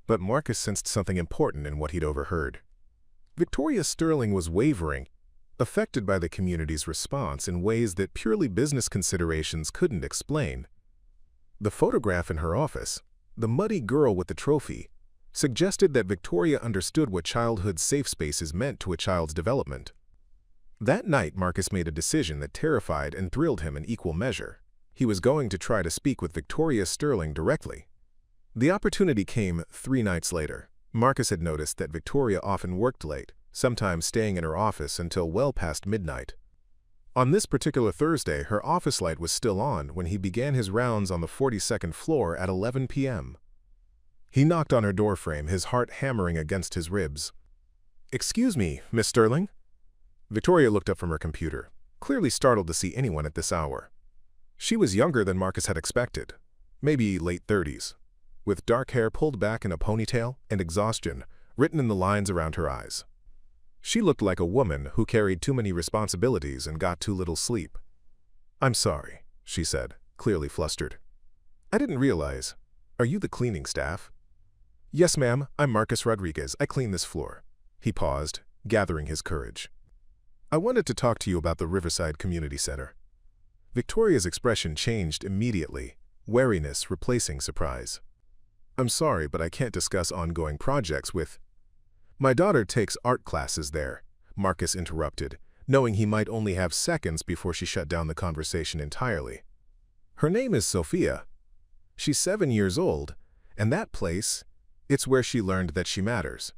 But Marcus sensed something important in what he'd overheard. Victoria Sterling was wavering, affected by the community's response in ways that purely business considerations couldn't explain. The photograph in her office, the muddy girl with the trophy, suggested that Victoria understood what childhood safe spaces meant to a child's development. That night, Marcus made a decision that terrified and thrilled him in equal measure. He was going to try to speak with Victoria Sterling directly. The opportunity came 3 nights later. Marcus had noticed that Victoria often worked late, sometimes staying in her office until well past midnight. On this particular Thursday, her office light was still on when he began his rounds on the 42nd floor at 11 p.m. He knocked on her doorframe, his heart hammering against his ribs. "Excuse me, Miss Sterling?" Victoria looked up from her computer, clearly startled to see anyone at this hour. She was younger than Marcus had expected, maybe late 30s, with dark hair pulled back in a ponytail and exhaustion written in the lines around her eyes. She looked like a woman who carried too many responsibilities and got too little sleep. "I'm sorry," she said, clearly flustered. "I didn't realize. Are you the cleaning staff?" "Yes, ma'am, I'm Marcus Rodriguez. I clean this floor." He paused, gathering his courage. "I wanted to talk to you about the Riverside Community Center." Victoria's expression changed immediately, wariness replacing surprise. "I'm sorry, but I can't discuss ongoing projects with—" "My daughter takes art classes there," Marcus interrupted, knowing he might only have seconds before she shut down the conversation entirely. "Her name is Sofia. She's 7 years old, and that place, it's where she learned that she matters."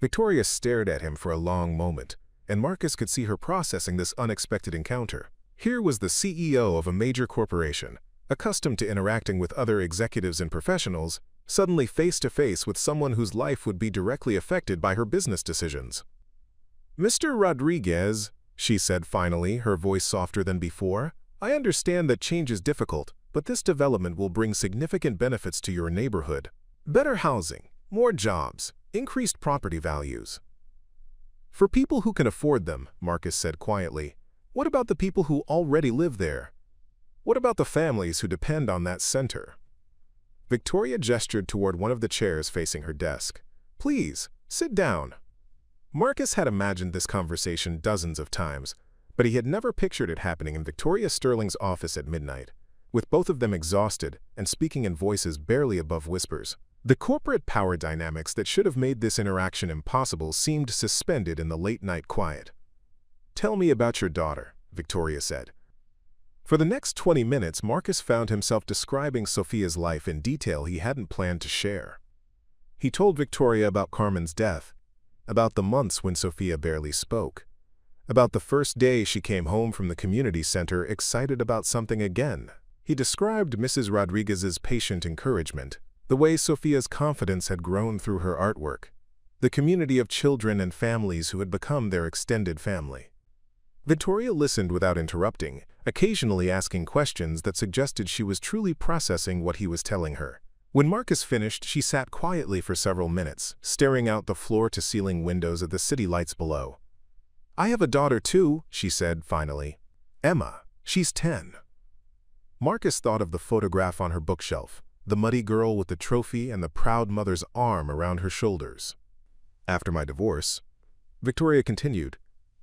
Victoria stared at him for a long moment, and Marcus could see her processing this unexpected encounter. Here was the CEO of a major corporation, accustomed to interacting with other executives and professionals, suddenly face-to-face with someone whose life would be directly affected by her business decisions. "Mr. Rodriguez," she said finally, her voice softer than before, "I understand that change is difficult, but this development will bring significant benefits to your neighborhood. Better housing, more jobs, increased property values." "For people who can afford them," Marcus said quietly. "What about the people who already live there? What about the families who depend on that center?" Victoria gestured toward one of the chairs facing her desk. "Please, sit down." Marcus had imagined this conversation dozens of times, but he had never pictured it happening in Victoria Sterling's office at midnight, with both of them exhausted and speaking in voices barely above whispers. The corporate power dynamics that should have made this interaction impossible seemed suspended in the late-night quiet. "Tell me about your daughter," Victoria said. For the next 20 minutes, Marcus found himself describing Sofia's life in detail he hadn't planned to share. He told Victoria about Carmen's death, about the months when Sofia barely spoke, about the first day she came home from the community center excited about something again. He described Mrs. Rodriguez's patient encouragement, the way Sofia's confidence had grown through her artwork, the community of children and families who had become their extended family. Victoria listened without interrupting, occasionally asking questions that suggested she was truly processing what he was telling her. When Marcus finished, she sat quietly for several minutes, staring out the floor-to-ceiling windows at the city lights below. "I have a daughter too," she said finally. "Emma. She's 10. Marcus thought of the photograph on her bookshelf, the muddy girl with the trophy and the proud mother's arm around her shoulders. "After my divorce," Victoria continued,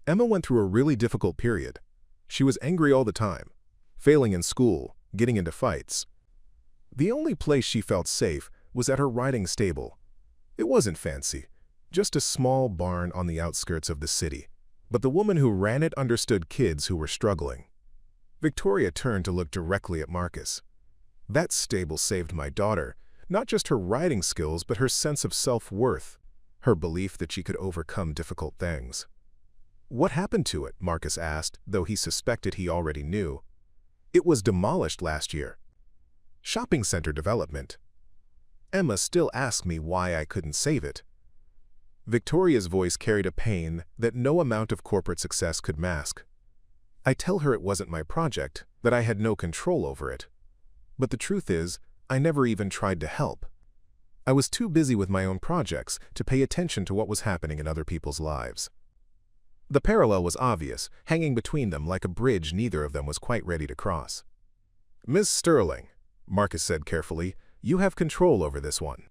"Emma went through a really difficult period. She was angry all the time, failing in school, getting into fights. The only place she felt safe was at her riding stable. It wasn't fancy, just a small barn on the outskirts of the city, but the woman who ran it understood kids who were struggling." Victoria turned to look directly at Marcus. "That stable saved my daughter, not just her riding skills but her sense of self-worth, her belief that she could overcome difficult things." "What happened to it?" Marcus asked, though he suspected he already knew. "It was demolished last year. Shopping center development. Emma still asks me why I couldn't save it." Victoria's voice carried a pain that no amount of corporate success could mask. "I tell her it wasn't my project, that I had no control over it. But the truth is, I never even tried to help." I was too busy with my own projects to pay attention to what was happening in other people's lives. The parallel was obvious, hanging between them like a bridge neither of them was quite ready to cross. "Ms. Sterling," Marcus said carefully, "you have control over this one."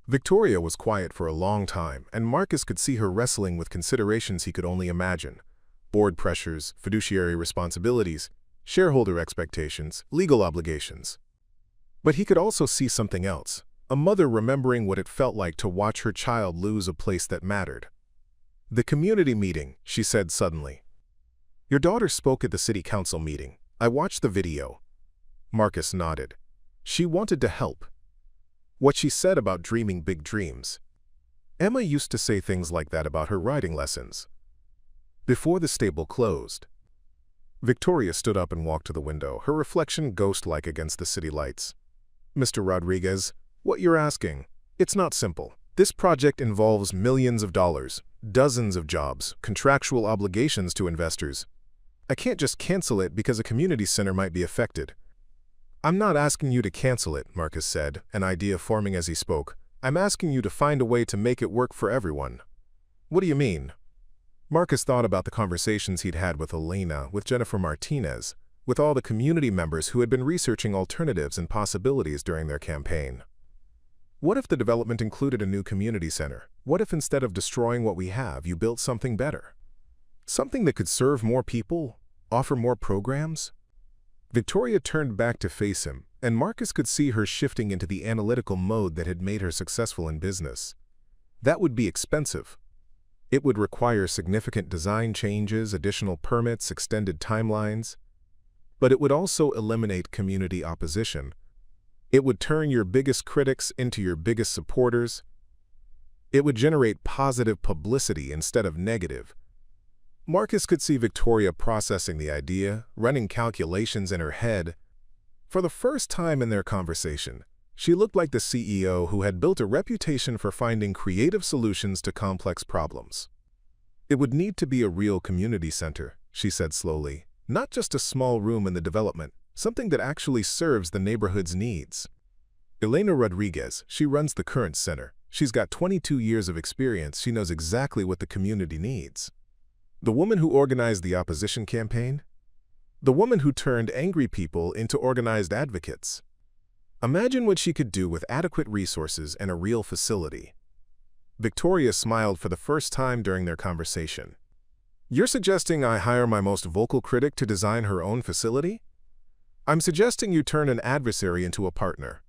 Victoria was quiet for a long time, and Marcus could see her wrestling with considerations he could only imagine. Board pressures, fiduciary responsibilities, shareholder expectations, legal obligations. But he could also see something else, a mother remembering what it felt like to watch her child lose a place that mattered. "The community meeting," she said suddenly. "Your daughter spoke at the city council meeting. I watched the video." Marcus nodded. She wanted to help. What she said about dreaming big dreams. Emma used to say things like that about her writing lessons. Before the stable closed, Victoria stood up and walked to the window, her reflection ghost-like against the city lights. "Mr. Rodriguez, what you're asking, it's not simple. This project involves millions of dollars, dozens of jobs, contractual obligations to investors. I can't just cancel it because a community center might be affected." "I'm not asking you to cancel it," Marcus said, an idea forming as he spoke. "I'm asking you to find a way to make it work for everyone." "What do you mean?" Marcus thought about the conversations he'd had with Elena, with Jennifer Martinez, with all the community members who had been researching alternatives and possibilities during their campaign. What if the development included a new community center? What if instead of destroying what we have, you built something better? Something that could serve more people, offer more programs? Victoria turned back to face him, and Marcus could see her shifting into the analytical mode that had made her successful in business. That would be expensive. It would require significant design changes, additional permits, extended timelines. But it would also eliminate community opposition. It would turn your biggest critics into your biggest supporters. It would generate positive publicity instead of negative. Marcus could see Victoria processing the idea, running calculations in her head. For the first time in their conversation, she looked like the CEO who had built a reputation for finding creative solutions to complex problems. "It would need to be a real community center," she said slowly, "not just a small room in the development. Something that actually serves the neighborhood's needs." Elena Rodriguez, she runs the current center. She's got 22 years of experience. She knows exactly what the community needs. The woman who organized the opposition campaign? The woman who turned angry people into organized advocates. Imagine what she could do with adequate resources and a real facility. Victoria smiled for the first time during their conversation. "You're suggesting I hire my most vocal critic to design her own facility?" "I'm suggesting you turn an adversary into a partner."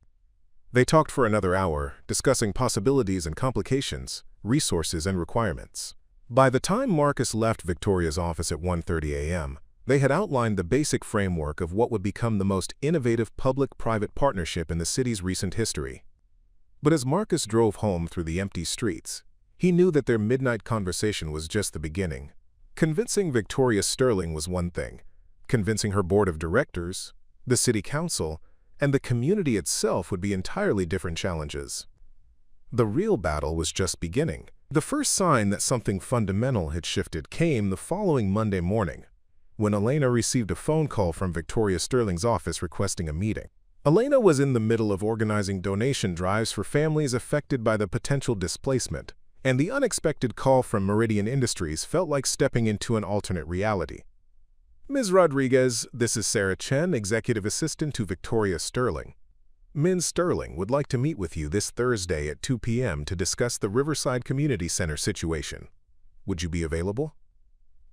They talked for another hour, discussing possibilities and complications, resources and requirements. By the time Marcus left Victoria's office at 1:30 a.m., they had outlined the basic framework of what would become the most innovative public-private partnership in the city's recent history. But as Marcus drove home through the empty streets, he knew that their midnight conversation was just the beginning. Convincing Victoria Sterling was one thing. Convincing her board of directors, the city council, and the community itself would be entirely different challenges. The real battle was just beginning. The first sign that something fundamental had shifted came the following Monday morning, when Elena received a phone call from Victoria Sterling's office requesting a meeting. Elena was in the middle of organizing donation drives for families affected by the potential displacement, and the unexpected call from Meridian Industries felt like stepping into an alternate reality. "Ms. Rodriguez, this is Sarah Chen, Executive Assistant to Victoria Sterling. Ms. Sterling would like to meet with you this Thursday at 2 p.m. to discuss the Riverside Community Center situation. Would you be available?"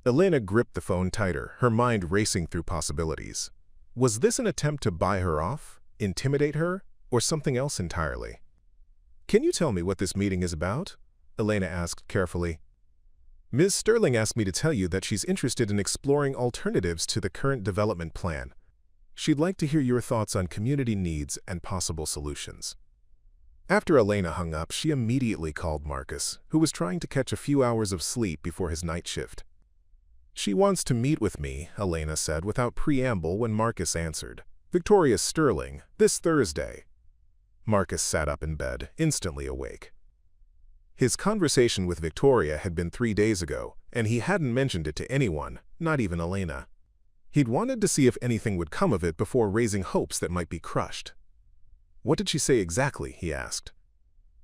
Elena gripped the phone tighter, her mind racing through possibilities. Was this an attempt to buy her off, intimidate her, or something else entirely? "Can you tell me what this meeting is about?" Elena asked carefully. "Ms. Sterling asked me to tell you that she's interested in exploring alternatives to the current development plan. She'd like to hear your thoughts on community needs and possible solutions." After Elena hung up, she immediately called Marcus, who was trying to catch a few hours of sleep before his night shift. "She wants to meet with me," Elena said without preamble when Marcus answered. "Victoria Sterling, this Thursday." Marcus sat up in bed, instantly awake. His conversation with Victoria had been 3 days ago, and he hadn't mentioned it to anyone, not even Elena. He'd wanted to see if anything would come of it before raising hopes that might be crushed. "What did she say exactly?" he asked.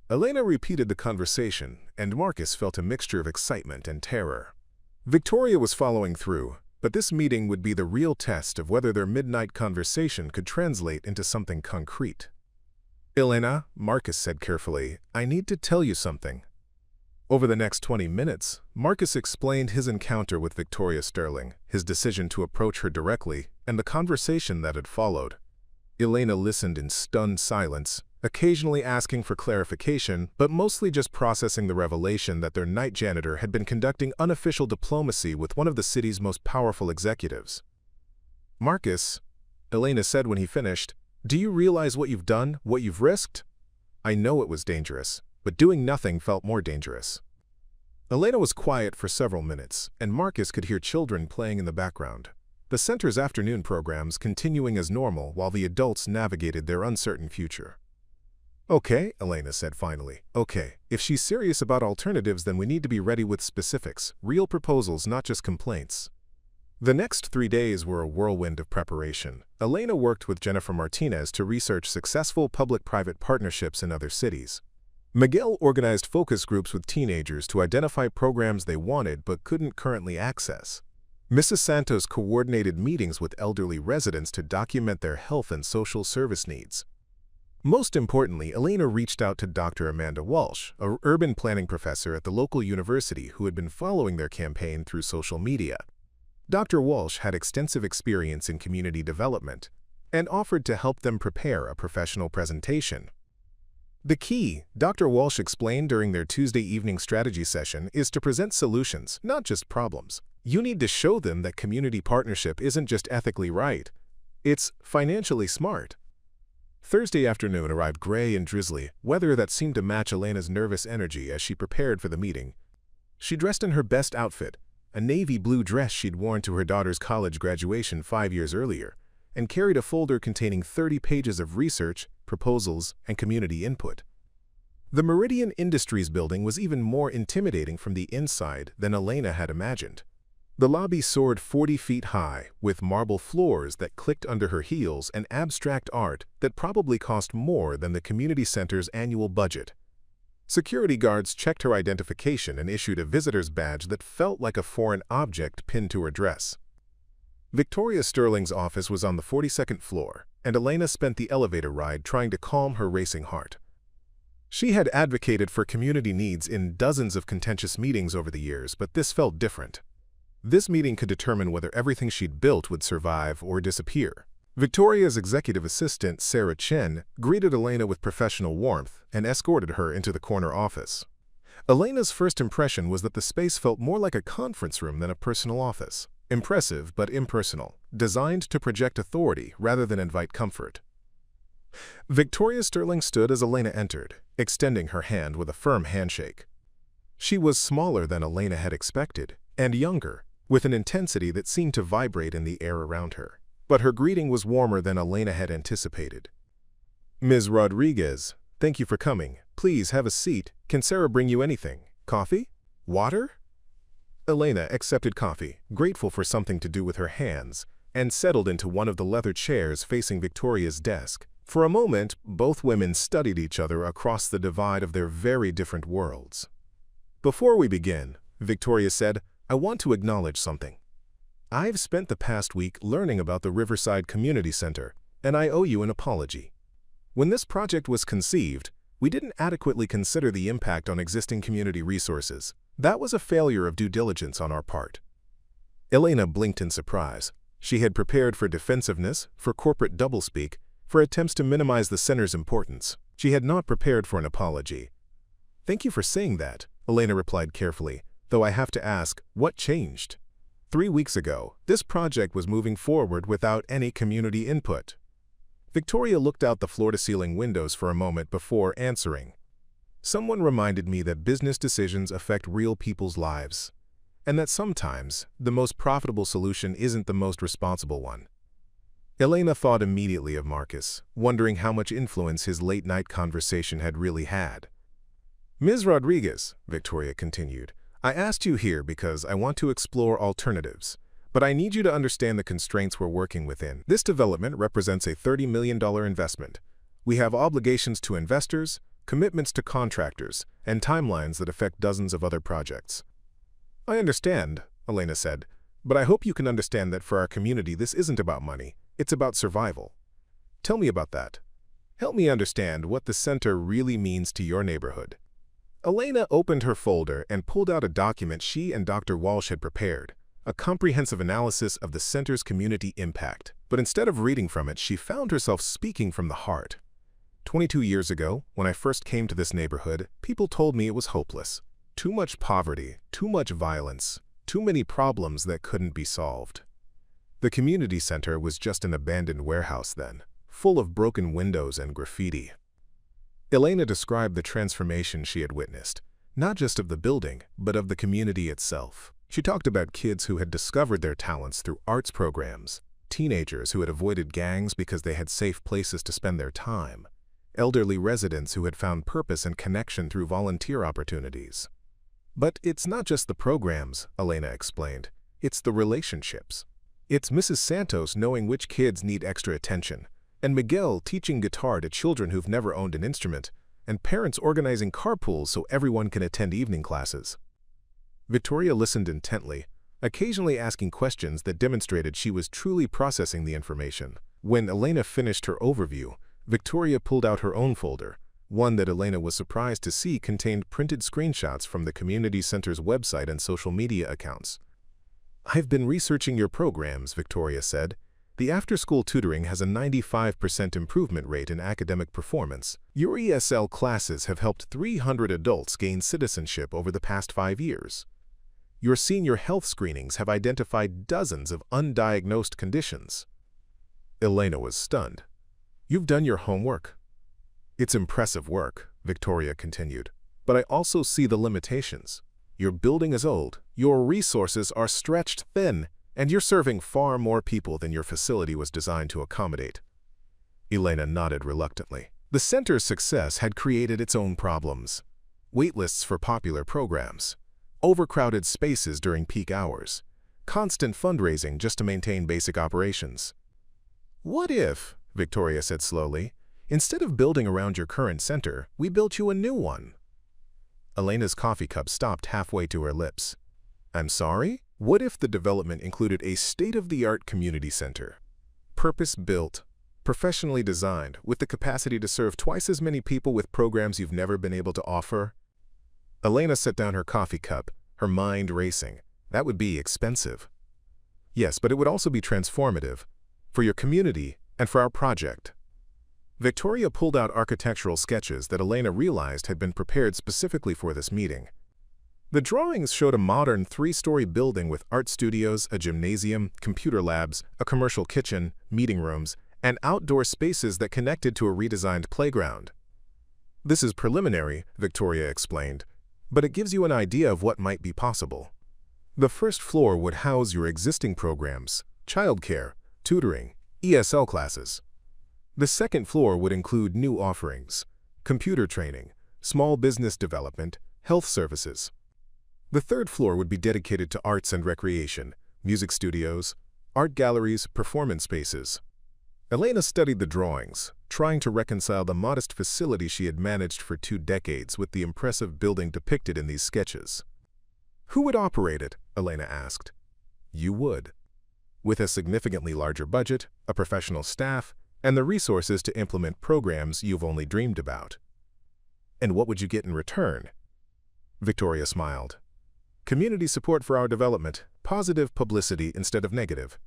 Elena repeated the conversation, and Marcus felt a mixture of excitement and terror. Victoria was following through, but this meeting would be the real test of whether their midnight conversation could translate into something concrete. "Elena," Marcus said carefully, "I need to tell you something." Over the next 20 minutes, Marcus explained his encounter with Victoria Sterling, his decision to approach her directly, and the conversation that had followed. Elena listened in stunned silence, occasionally asking for clarification, but mostly just processing the revelation that their night janitor had been conducting unofficial diplomacy with one of the city's most powerful executives. "Marcus," Elena said when he finished, "do you realize what you've done, what you've risked? I know it was dangerous, but doing nothing felt more dangerous." Elena was quiet for several minutes, and Marcus could hear children playing in the background. The center's afternoon programs continuing as normal while the adults navigated their uncertain future. "Okay," Elena said finally. "Okay, if she's serious about alternatives, then we need to be ready with specifics, real proposals, not just complaints." The next 3 days were a whirlwind of preparation. Elena worked with Jennifer Martinez to research successful public-private partnerships in other cities. Miguel organized focus groups with teenagers to identify programs they wanted but couldn't currently access. Mrs. Santos coordinated meetings with elderly residents to document their health and social service needs. Most importantly, Elena reached out to Dr. Amanda Walsh, an urban planning professor at the local university who had been following their campaign through social media. Dr. Walsh had extensive experience in community development and offered to help them prepare a professional presentation. The key, Dr. Walsh explained during their Tuesday evening strategy session, is to present solutions, not just problems. You need to show them that community partnership isn't just ethically right, it's financially smart. Thursday afternoon arrived gray and drizzly, weather that seemed to match Elena's nervous energy as she prepared for the meeting. She dressed in her best outfit, a navy blue dress she'd worn to her daughter's college graduation 5 years earlier, and carried a folder containing 30 pages of research, proposals, and community input. The Meridian Industries building was even more intimidating from the inside than Elena had imagined. The lobby soared 40 feet high, with marble floors that clicked under her heels and abstract art that probably cost more than the community center's annual budget. Security guards checked her identification and issued a visitor's badge that felt like a foreign object pinned to her dress. Victoria Sterling's office was on the 42nd floor, and Elena spent the elevator ride trying to calm her racing heart. She had advocated for community needs in dozens of contentious meetings over the years, but this felt different. This meeting could determine whether everything she'd built would survive or disappear. Victoria's executive assistant, Sarah Chen, greeted Elena with professional warmth and escorted her into the corner office. Elena's first impression was that the space felt more like a conference room than a personal office. Impressive but impersonal, designed to project authority rather than invite comfort. Victoria Sterling stood as Elena entered, extending her hand with a firm handshake. She was smaller than Elena had expected, and younger, with an intensity that seemed to vibrate in the air around her. But her greeting was warmer than Elena had anticipated. "Ms. Rodriguez, thank you for coming. Please have a seat. Can Sarah bring you anything? Coffee? Water?" Elena accepted coffee, grateful for something to do with her hands, and settled into one of the leather chairs facing Victoria's desk. For a moment, both women studied each other across the divide of their very different worlds. "Before we begin," Victoria said, "I want to acknowledge something. I've spent the past week learning about the Riverside Community Center, and I owe you an apology. When this project was conceived, we didn't adequately consider the impact on existing community resources. That was a failure of due diligence on our part." Elena blinked in surprise. She had prepared for defensiveness, for corporate doublespeak, for attempts to minimize the center's importance. She had not prepared for an apology. "Thank you for saying that," Elena replied carefully, "though I have to ask, what changed? 3 weeks ago, this project was moving forward without any community input." Victoria looked out the floor-to-ceiling windows for a moment before answering. "Someone reminded me that business decisions affect real people's lives, and that sometimes the most profitable solution isn't the most responsible one." Elena thought immediately of Marcus, wondering how much influence his late-night conversation had really had. "Ms. Rodriguez," Victoria continued, "I asked you here because I want to explore alternatives, but I need you to understand the constraints we're working within. This development represents a $30 million investment. We have obligations to investors, commitments to contractors, and timelines that affect dozens of other projects. I understand, Elena said, but I hope you can understand that for our community this isn't about money, it's about survival. Tell me about that. Help me understand what the center really means to your neighborhood. Elena opened her folder and pulled out a document she and Dr. Walsh had prepared, a comprehensive analysis of the center's community impact. But instead of reading from it, she found herself speaking from the heart. 22 years ago, when I first came to this neighborhood, people told me it was hopeless. Too much poverty, too much violence, too many problems that couldn't be solved. The community center was just an abandoned warehouse then, full of broken windows and graffiti. Elena described the transformation she had witnessed, not just of the building, but of the community itself. She talked about kids who had discovered their talents through arts programs, teenagers who had avoided gangs because they had safe places to spend their time, elderly residents who had found purpose and connection through volunteer opportunities. But it's not just the programs, Elena explained. It's the relationships. It's Mrs. Santos knowing which kids need extra attention, and Miguel teaching guitar to children who've never owned an instrument, and parents organizing carpools so everyone can attend evening classes. Victoria listened intently, occasionally asking questions that demonstrated she was truly processing the information. When Elena finished her overview, Victoria pulled out her own folder. One that Elena was surprised to see contained printed screenshots from the community center's website and social media accounts. "I've been researching your programs," Victoria said. "The after-school tutoring has a 95% improvement rate in academic performance. Your ESL classes have helped 300 adults gain citizenship over the past 5 years. Your senior health screenings have identified dozens of undiagnosed conditions." Elena was stunned. "You've done your homework." "It's impressive work," Victoria continued, "but I also see the limitations. Your building is old, your resources are stretched thin, and you're serving far more people than your facility was designed to accommodate." Elena nodded reluctantly. The center's success had created its own problems. Waitlists for popular programs, overcrowded spaces during peak hours, constant fundraising just to maintain basic operations. "What if," Victoria said slowly, "instead of building around your current center, we built you a new one?" Elena's coffee cup stopped halfway to her lips. "I'm sorry? What if the development included a state-of-the-art community center? Purpose-built, professionally designed, with the capacity to serve twice as many people with programs you've never been able to offer?" Elena set down her coffee cup, her mind racing. "That would be expensive." "Yes, but it would also be transformative, for your community and for our project." Victoria pulled out architectural sketches that Elena realized had been prepared specifically for this meeting. The drawings showed a modern 3-story building with art studios, a gymnasium, computer labs, a commercial kitchen, meeting rooms, and outdoor spaces that connected to a redesigned playground. "This is preliminary," Victoria explained, "but it gives you an idea of what might be possible. The first floor would house your existing programs, childcare, tutoring, ESL classes. The second floor would include new offerings, computer training, small business development, health services. The third floor would be dedicated to arts and recreation, music studios, art galleries, performance spaces." Elena studied the drawings, trying to reconcile the modest facility she had managed for 2 decades with the impressive building depicted in these sketches. "Who would operate it?" Elena asked. "You would. With a significantly larger budget, a professional staff, and the resources to implement programs you've only dreamed about." "And what would you get in return?" Victoria smiled. "Community support for our development, positive publicity instead of negative,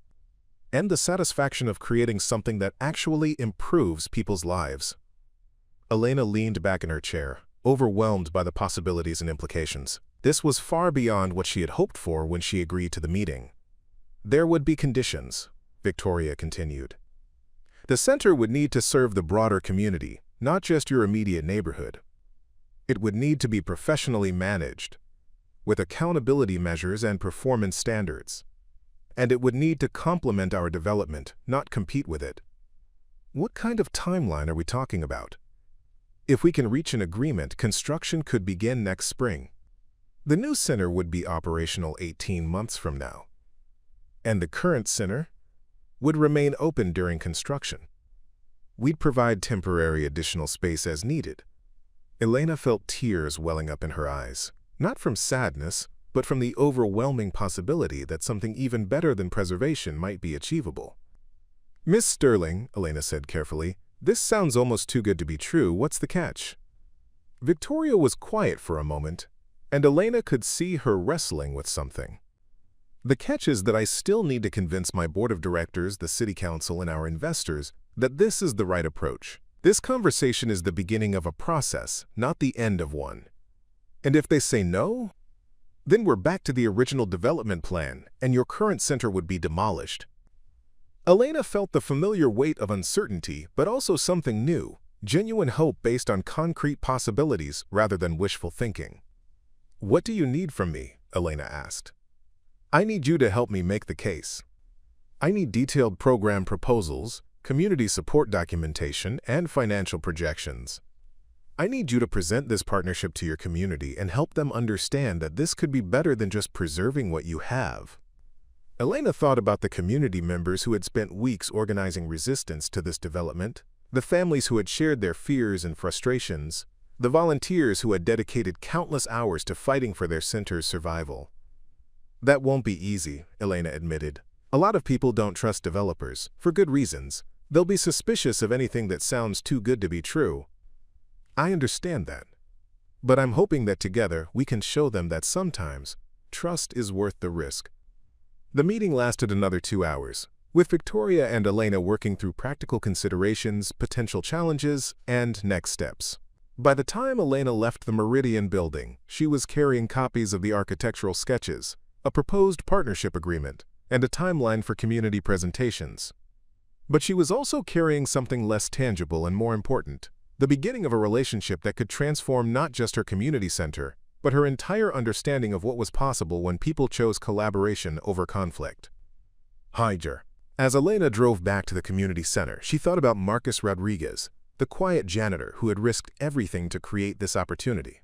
and the satisfaction of creating something that actually improves people's lives." Elena leaned back in her chair, overwhelmed by the possibilities and implications. This was far beyond what she had hoped for when she agreed to the meeting. "There would be conditions," Victoria continued. "The center would need to serve the broader community, not just your immediate neighborhood. It would need to be professionally managed, with accountability measures and performance standards. And it would need to complement our development, not compete with it." "What kind of timeline are we talking about?" "If we can reach an agreement, construction could begin next spring. The new center would be operational 18 months from now. And the current center would remain open during construction. We'd provide temporary additional space as needed. Elena felt tears welling up in her eyes, not from sadness, but from the overwhelming possibility that something even better than preservation might be achievable. "Miss Sterling," Elena said carefully, "this sounds almost too good to be true. What's the catch?" Victoria was quiet for a moment, and Elena could see her wrestling with something. "The catch is that I still need to convince my board of directors, the city council, and our investors that this is the right approach. This conversation is the beginning of a process, not the end of one. And if they say no, then we're back to the original development plan, and your current center would be demolished." Elena felt the familiar weight of uncertainty, but also something new, genuine hope based on concrete possibilities rather than wishful thinking. "What do you need from me?" Elena asked. "I need you to help me make the case. I need detailed program proposals, community support documentation, and financial projections. I need you to present this partnership to your community and help them understand that this could be better than just preserving what you have." Elena thought about the community members who had spent weeks organizing resistance to this development, the families who had shared their fears and frustrations, the volunteers who had dedicated countless hours to fighting for their center's survival. "That won't be easy," Elena admitted. "A lot of people don't trust developers, for good reasons. They'll be suspicious of anything that sounds too good to be true." "I understand that. But I'm hoping that together we can show them that sometimes trust is worth the risk." The meeting lasted another 2 hours, with Victoria and Elena working through practical considerations, potential challenges, and next steps. By the time Elena left the Meridian building, she was carrying copies of the architectural sketches, a proposed partnership agreement, and a timeline for community presentations. But she was also carrying something less tangible and more important, the beginning of a relationship that could transform not just her community center, but her entire understanding of what was possible when people chose collaboration over conflict. Higer. As Elena drove back to the community center, she thought about Marcus Rodriguez, the quiet janitor who had risked everything to create this opportunity.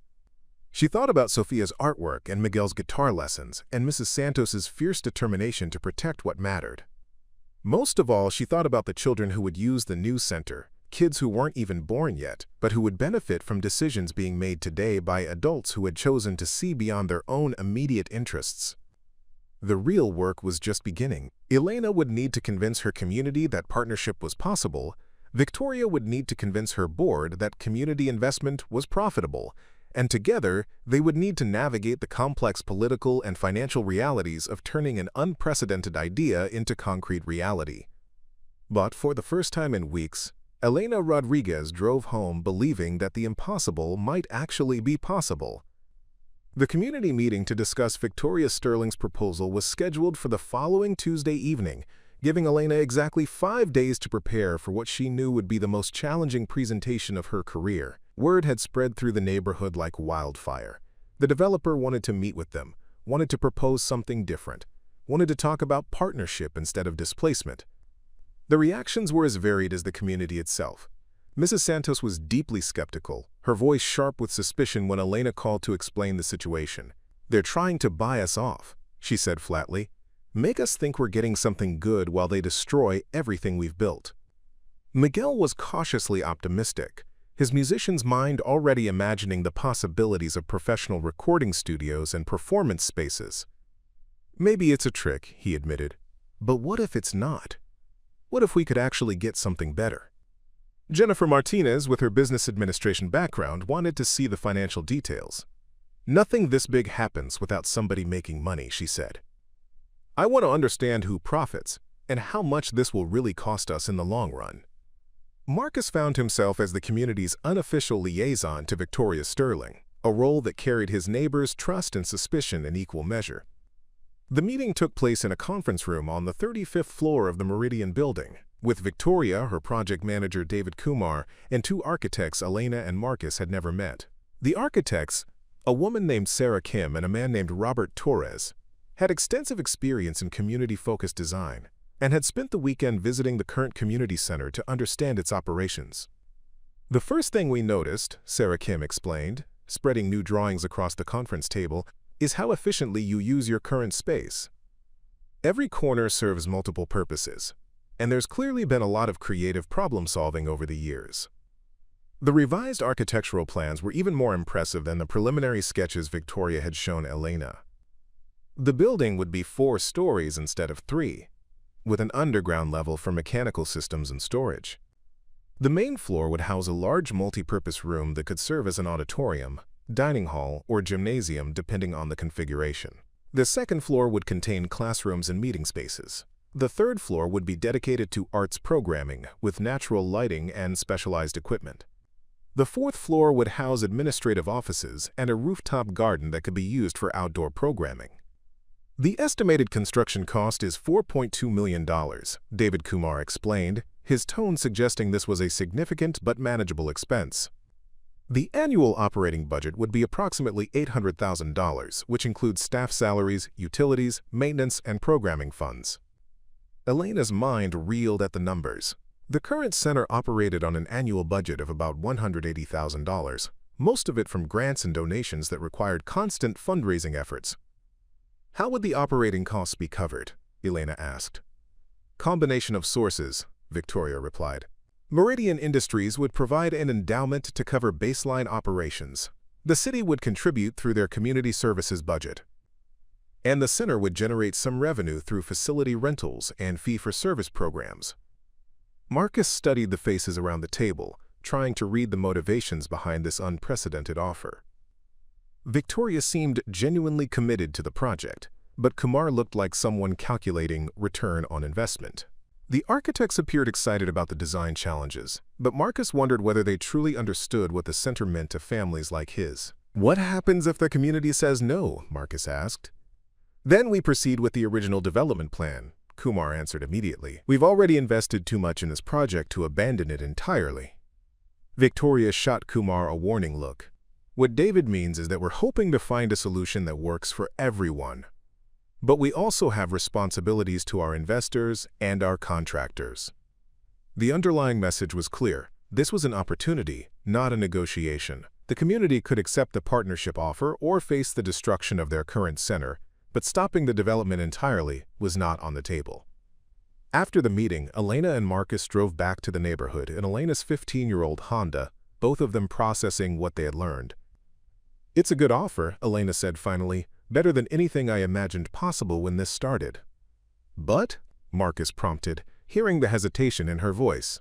She thought about Sofia's artwork and Miguel's guitar lessons and Mrs. Santos's fierce determination to protect what mattered. Most of all, she thought about the children who would use the new center, kids who weren't even born yet, but who would benefit from decisions being made today by adults who had chosen to see beyond their own immediate interests. The real work was just beginning. Elena would need to convince her community that partnership was possible. Victoria would need to convince her board that community investment was profitable, and together they would need to navigate the complex political and financial realities of turning an unprecedented idea into concrete reality. But for the first time in weeks, Elena Rodriguez drove home believing that the impossible might actually be possible. The community meeting to discuss Victoria Sterling's proposal was scheduled for the following Tuesday evening, giving Elena exactly 5 days to prepare for what she knew would be the most challenging presentation of her career. Word had spread through the neighborhood like wildfire. The developer wanted to meet with them, wanted to propose something different, wanted to talk about partnership instead of displacement. The reactions were as varied as the community itself. Mrs. Santos was deeply skeptical, her voice sharp with suspicion when Elena called to explain the situation. "They're trying to buy us off," she said flatly. "Make us think we're getting something good while they destroy everything we've built." Miguel was cautiously optimistic, his musician's mind already imagining the possibilities of professional recording studios and performance spaces. "Maybe it's a trick," he admitted. "But what if it's not? What if we could actually get something better?" Jennifer Martinez, with her business administration background, wanted to see the financial details. "Nothing this big happens without somebody making money," she said. "I want to understand who profits and how much this will really cost us in the long run." Marcus found himself as the community's unofficial liaison to Victoria Sterling, a role that carried his neighbors' trust and suspicion in equal measure. The meeting took place in a conference room on the 35th floor of the Meridian building, with Victoria, her project manager David Kumar, and 2 architects Elena and Marcus had never met. The architects, a woman named Sarah Kim and a man named Robert Torres, had extensive experience in community-focused design and had spent the weekend visiting the current community center to understand its operations. "The first thing we noticed," Sarah Kim explained, spreading new drawings across the conference table, "is how efficiently you use your current space. Every corner serves multiple purposes, and there's clearly been a lot of creative problem-solving over the years." The revised architectural plans were even more impressive than the preliminary sketches Victoria had shown Elena. The building would be 4 stories instead of 3, with an underground level for mechanical systems and storage. The main floor would house a large multi-purpose room that could serve as an auditorium, dining hall, or gymnasium depending on the configuration. The second floor would contain classrooms and meeting spaces. The third floor would be dedicated to arts programming with natural lighting and specialized equipment. The fourth floor would house administrative offices and a rooftop garden that could be used for outdoor programming. The estimated construction cost is $4.2 million, David Kumar explained, his tone suggesting this was a significant but manageable expense. The annual operating budget would be approximately $800,000, which includes staff salaries, utilities, maintenance, and programming funds. Elena's mind reeled at the numbers. The current center operated on an annual budget of about $180,000, most of it from grants and donations that required constant fundraising efforts. How would the operating costs be covered? Elena asked. Combination of sources, Victoria replied. Meridian Industries would provide an endowment to cover baseline operations. The city would contribute through their community services budget. And the center would generate some revenue through facility rentals and fee-for-service programs. Marcus studied the faces around the table, trying to read the motivations behind this unprecedented offer. Victoria seemed genuinely committed to the project, but Kumar looked like someone calculating return on investment. The architects appeared excited about the design challenges, but Marcus wondered whether they truly understood what the center meant to families like his. What happens if the community says no? Marcus asked. Then we proceed with the original development plan, Kumar answered immediately. We've already invested too much in this project to abandon it entirely. Victoria shot Kumar a warning look. What David means is that we're hoping to find a solution that works for everyone. But we also have responsibilities to our investors and our contractors. The underlying message was clear. This was an opportunity, not a negotiation. The community could accept the partnership offer or face the destruction of their current center, but stopping the development entirely was not on the table. After the meeting, Elena and Marcus drove back to the neighborhood in Elena's 15-year-old Honda, both of them processing what they had learned. It's a good offer, Elena said finally, better than anything I imagined possible when this started. But, Marcus prompted, hearing the hesitation in her voice.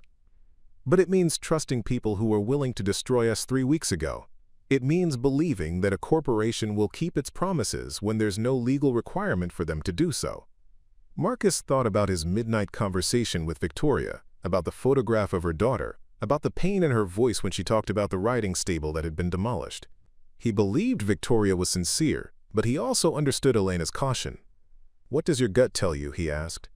But it means trusting people who were willing to destroy us 3 weeks ago. It means believing that a corporation will keep its promises when there's no legal requirement for them to do so. Marcus thought about his midnight conversation with Victoria, about the photograph of her daughter, about the pain in her voice when she talked about the riding stable that had been demolished. He believed Victoria was sincere, but he also understood Elena's caution. What does your gut tell you? He asked.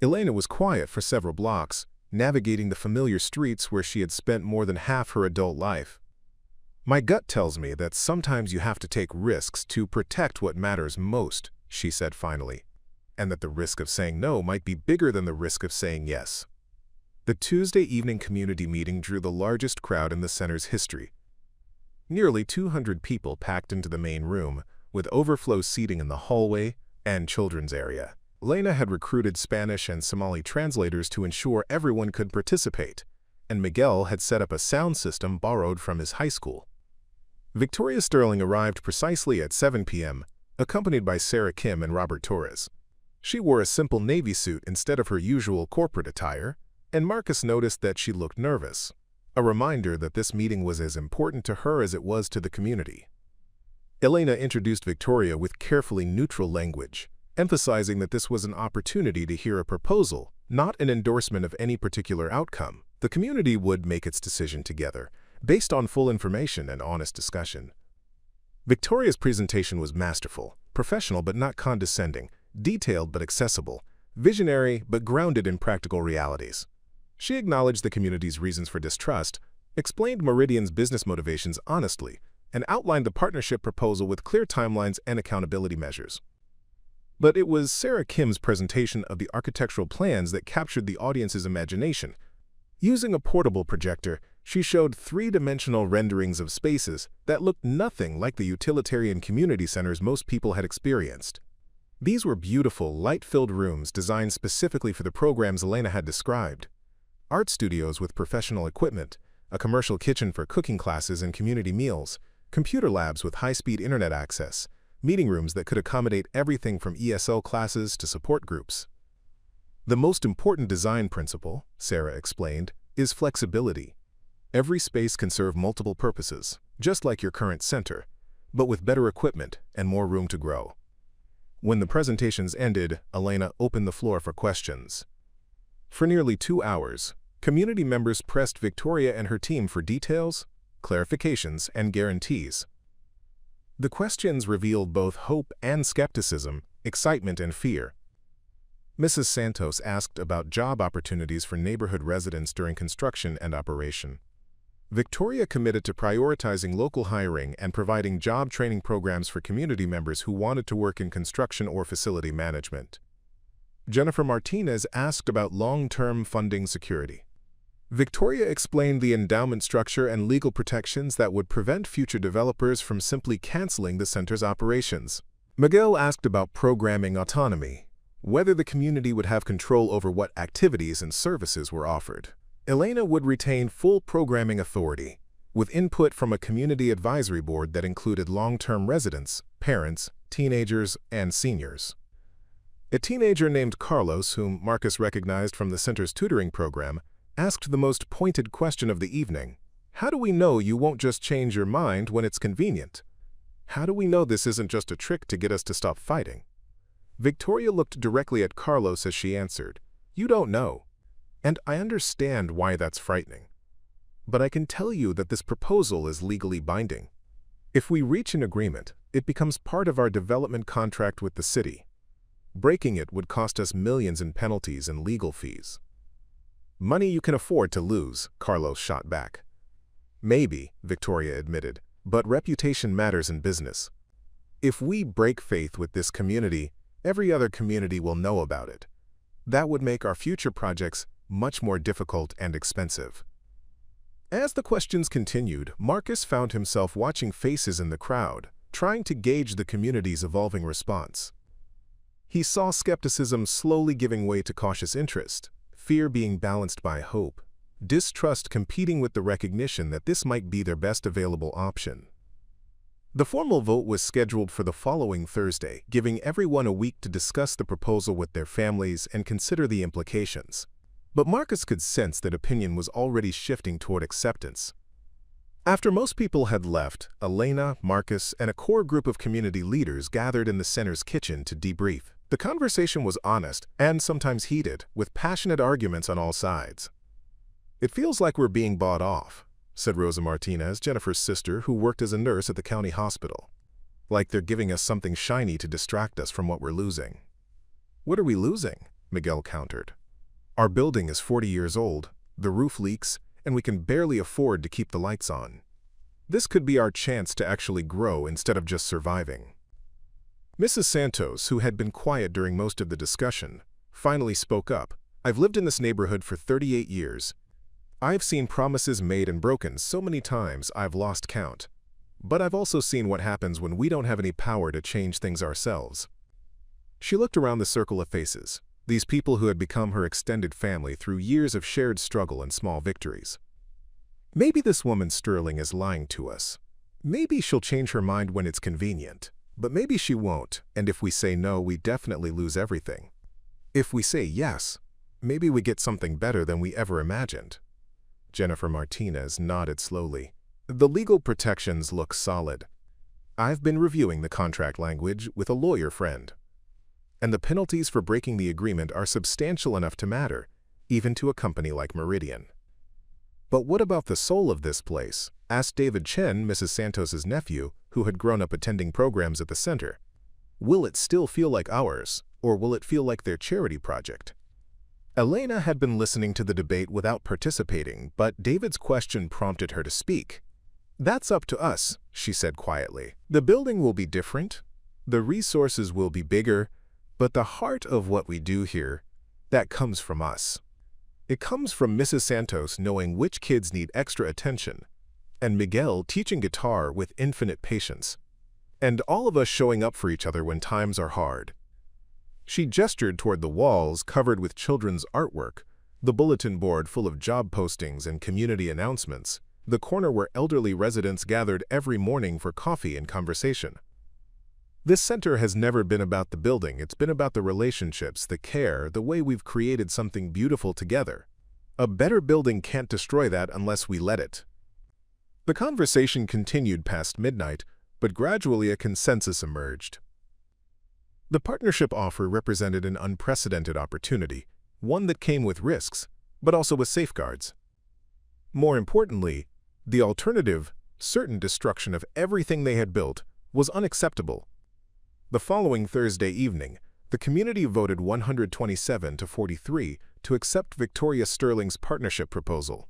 Elena was quiet for several blocks, navigating the familiar streets where she had spent more than half her adult life. My gut tells me that sometimes you have to take risks to protect what matters most, she said finally, and that the risk of saying no might be bigger than the risk of saying yes. The Tuesday evening community meeting drew the largest crowd in the center's history. Nearly 200 people packed into the main room, with overflow seating in the hallway and children's area. Elena had recruited Spanish and Somali translators to ensure everyone could participate, and Miguel had set up a sound system borrowed from his high school. Victoria Sterling arrived precisely at 7 p.m., accompanied by Sarah Kim and Robert Torres. She wore a simple navy suit instead of her usual corporate attire, and Marcus noticed that she looked nervous, a reminder that this meeting was as important to her as it was to the community. Elena introduced Victoria with carefully neutral language, emphasizing that this was an opportunity to hear a proposal, not an endorsement of any particular outcome. The community would make its decision together, based on full information and honest discussion. Victoria's presentation was masterful, professional but not condescending, detailed but accessible, visionary but grounded in practical realities. She acknowledged the community's reasons for distrust, explained Meridian's business motivations honestly, and outlined the partnership proposal with clear timelines and accountability measures. But it was Sarah Kim's presentation of the architectural plans that captured the audience's imagination. Using a portable projector, she showed 3-dimensional renderings of spaces that looked nothing like the utilitarian community centers most people had experienced. These were beautiful, light-filled rooms designed specifically for the programs Elena had described. Art studios with professional equipment, a commercial kitchen for cooking classes and community meals, computer labs with high-speed internet access, meeting rooms that could accommodate everything from ESL classes to support groups. The most important design principle, Sarah explained, is flexibility. Every space can serve multiple purposes, just like your current center, but with better equipment and more room to grow. When the presentations ended, Elena opened the floor for questions. For nearly 2 hours, community members pressed Victoria and her team for details, clarifications, and guarantees. The questions revealed both hope and skepticism, excitement and fear. Mrs. Santos asked about job opportunities for neighborhood residents during construction and operation. Victoria committed to prioritizing local hiring and providing job training programs for community members who wanted to work in construction or facility management. Jennifer Martinez asked about long-term funding security. Victoria explained the endowment structure and legal protections that would prevent future developers from simply canceling the center's operations. Miguel asked about programming autonomy, whether the community would have control over what activities and services were offered. Elena would retain full programming authority, with input from a community advisory board that included long-term residents, parents, teenagers, and seniors. A teenager named Carlos, whom Marcus recognized from the center's tutoring program, asked the most pointed question of the evening. How do we know you won't just change your mind when it's convenient? How do we know this isn't just a trick to get us to stop fighting? Victoria looked directly at Carlos as she answered, "You don't know. And I understand why that's frightening. But I can tell you that this proposal is legally binding. If we reach an agreement, it becomes part of our development contract with the city. Breaking it would cost us millions in penalties and legal fees." "Money you can afford to lose," Carlos shot back. "Maybe," Victoria admitted, "but reputation matters in business. If we break faith with this community, every other community will know about it. That would make our future projects much more difficult and expensive." As the questions continued, Marcus found himself watching faces in the crowd, trying to gauge the community's evolving response. He saw skepticism slowly giving way to cautious interest, fear being balanced by hope, distrust competing with the recognition that this might be their best available option. The formal vote was scheduled for the following Thursday, giving everyone a week to discuss the proposal with their families and consider the implications. But Marcus could sense that opinion was already shifting toward acceptance. After most people had left, Elena, Marcus, and a core group of community leaders gathered in the center's kitchen to debrief. The conversation was honest and sometimes heated, with passionate arguments on all sides. "It feels like we're being bought off," said Rosa Martinez, Jennifer's sister, who worked as a nurse at the county hospital. "Like they're giving us something shiny to distract us from what we're losing." "What are we losing?" Miguel countered. "Our building is 40 years old, the roof leaks, and we can barely afford to keep the lights on. This could be our chance to actually grow instead of just surviving." Mrs. Santos, who had been quiet during most of the discussion, finally spoke up. "I've lived in this neighborhood for 38 years. I've seen promises made and broken so many times I've lost count. But I've also seen what happens when we don't have any power to change things ourselves." She looked around the circle of faces, these people who had become her extended family through years of shared struggle and small victories. "Maybe this woman Sterling is lying to us. Maybe she'll change her mind when it's convenient. But maybe she won't, and if we say no, we definitely lose everything. If we say yes, maybe we get something better than we ever imagined." Jennifer Martinez nodded slowly. "The legal protections look solid. I've been reviewing the contract language with a lawyer friend. And the penalties for breaking the agreement are substantial enough to matter, even to a company like Meridian." "But what about the soul of this place?" asked David Chen, Mrs. Santos's nephew, who had grown up attending programs at the center. "Will it still feel like ours, or will it feel like their charity project?" Elena had been listening to the debate without participating, but David's question prompted her to speak. "That's up to us," she said quietly. "The building will be different, the resources will be bigger, but the heart of what we do here, that comes from us. It comes from Mrs. Santos knowing which kids need extra attention, and Miguel teaching guitar with infinite patience, and all of us showing up for each other when times are hard." She gestured toward the walls covered with children's artwork, The bulletin board full of job postings and community announcements, the corner where elderly residents gathered every morning for coffee and conversation. This center has never been about the building, it's been about the relationships, the care, the way we've created something beautiful together. A better building can't destroy that unless we let it. The conversation continued past midnight, but gradually a consensus emerged. The partnership offer represented an unprecedented opportunity, one that came with risks, but also with safeguards. More importantly, the alternative, certain destruction of everything they had built, was unacceptable. The following Thursday evening, the community voted 127 to 43 to accept Victoria Sterling's partnership proposal.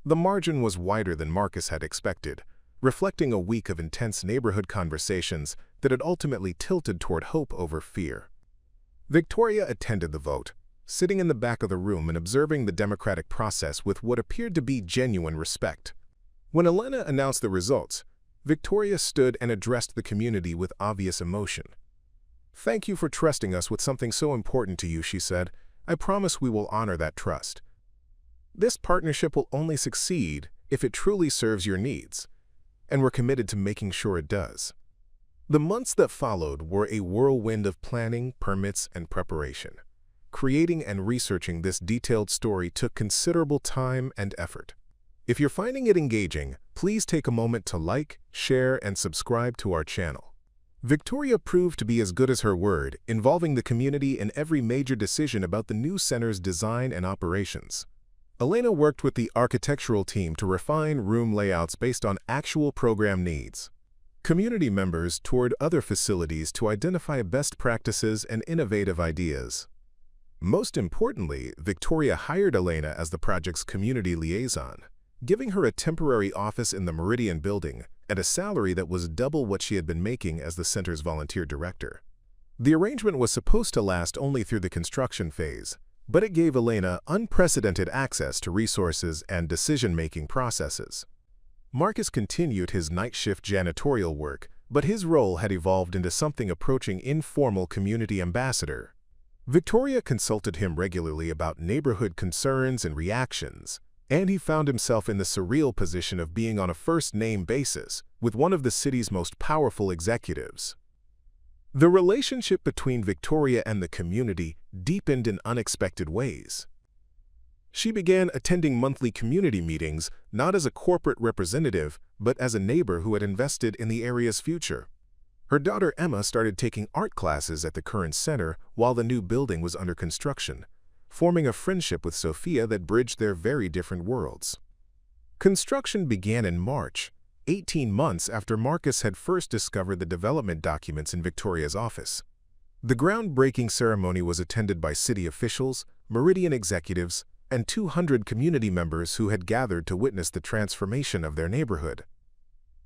The margin was wider than Marcus had expected, reflecting a week of intense neighborhood conversations that had ultimately tilted toward hope over fear. Victoria attended the vote, sitting in the back of the room and observing the democratic process with what appeared to be genuine respect. When Elena announced the results, Victoria stood and addressed the community with obvious emotion. "Thank you for trusting us with something so important to you," she said. "I promise we will honor that trust. This partnership will only succeed if it truly serves your needs, and we're committed to making sure it does." The months that followed were a whirlwind of planning, permits, and preparation. Creating and researching this detailed story took considerable time and effort. If you're finding it engaging, please take a moment to like, share, and subscribe to our channel. Victoria proved to be as good as her word, involving the community in every major decision about the new center's design and operations. Elena worked with the architectural team to refine room layouts based on actual program needs. Community members toured other facilities to identify best practices and innovative ideas. Most importantly, Victoria hired Elena as the project's community liaison, giving her a temporary office in the Meridian building and a salary that was double what she had been making as the center's volunteer director. The arrangement was supposed to last only through the construction phase, but it gave Elena unprecedented access to resources and decision-making processes. Marcus continued his night shift janitorial work, but his role had evolved into something approaching informal community ambassador. Victoria consulted him regularly about neighborhood concerns and reactions, and he found himself in the surreal position of being on a first-name basis with one of the city's most powerful executives. The relationship between Victoria and the community deepened in unexpected ways. She began attending monthly community meetings not as a corporate representative, but as a neighbor who had invested in the area's future. Her daughter Emma started taking art classes at the current center while the new building was under construction, forming a friendship with Sofia that bridged their very different worlds. Construction began in March, 18 months after Marcus had first discovered the development documents in Victoria's office. The groundbreaking ceremony was attended by city officials, Meridian executives, and 200 community members who had gathered to witness the transformation of their neighborhood.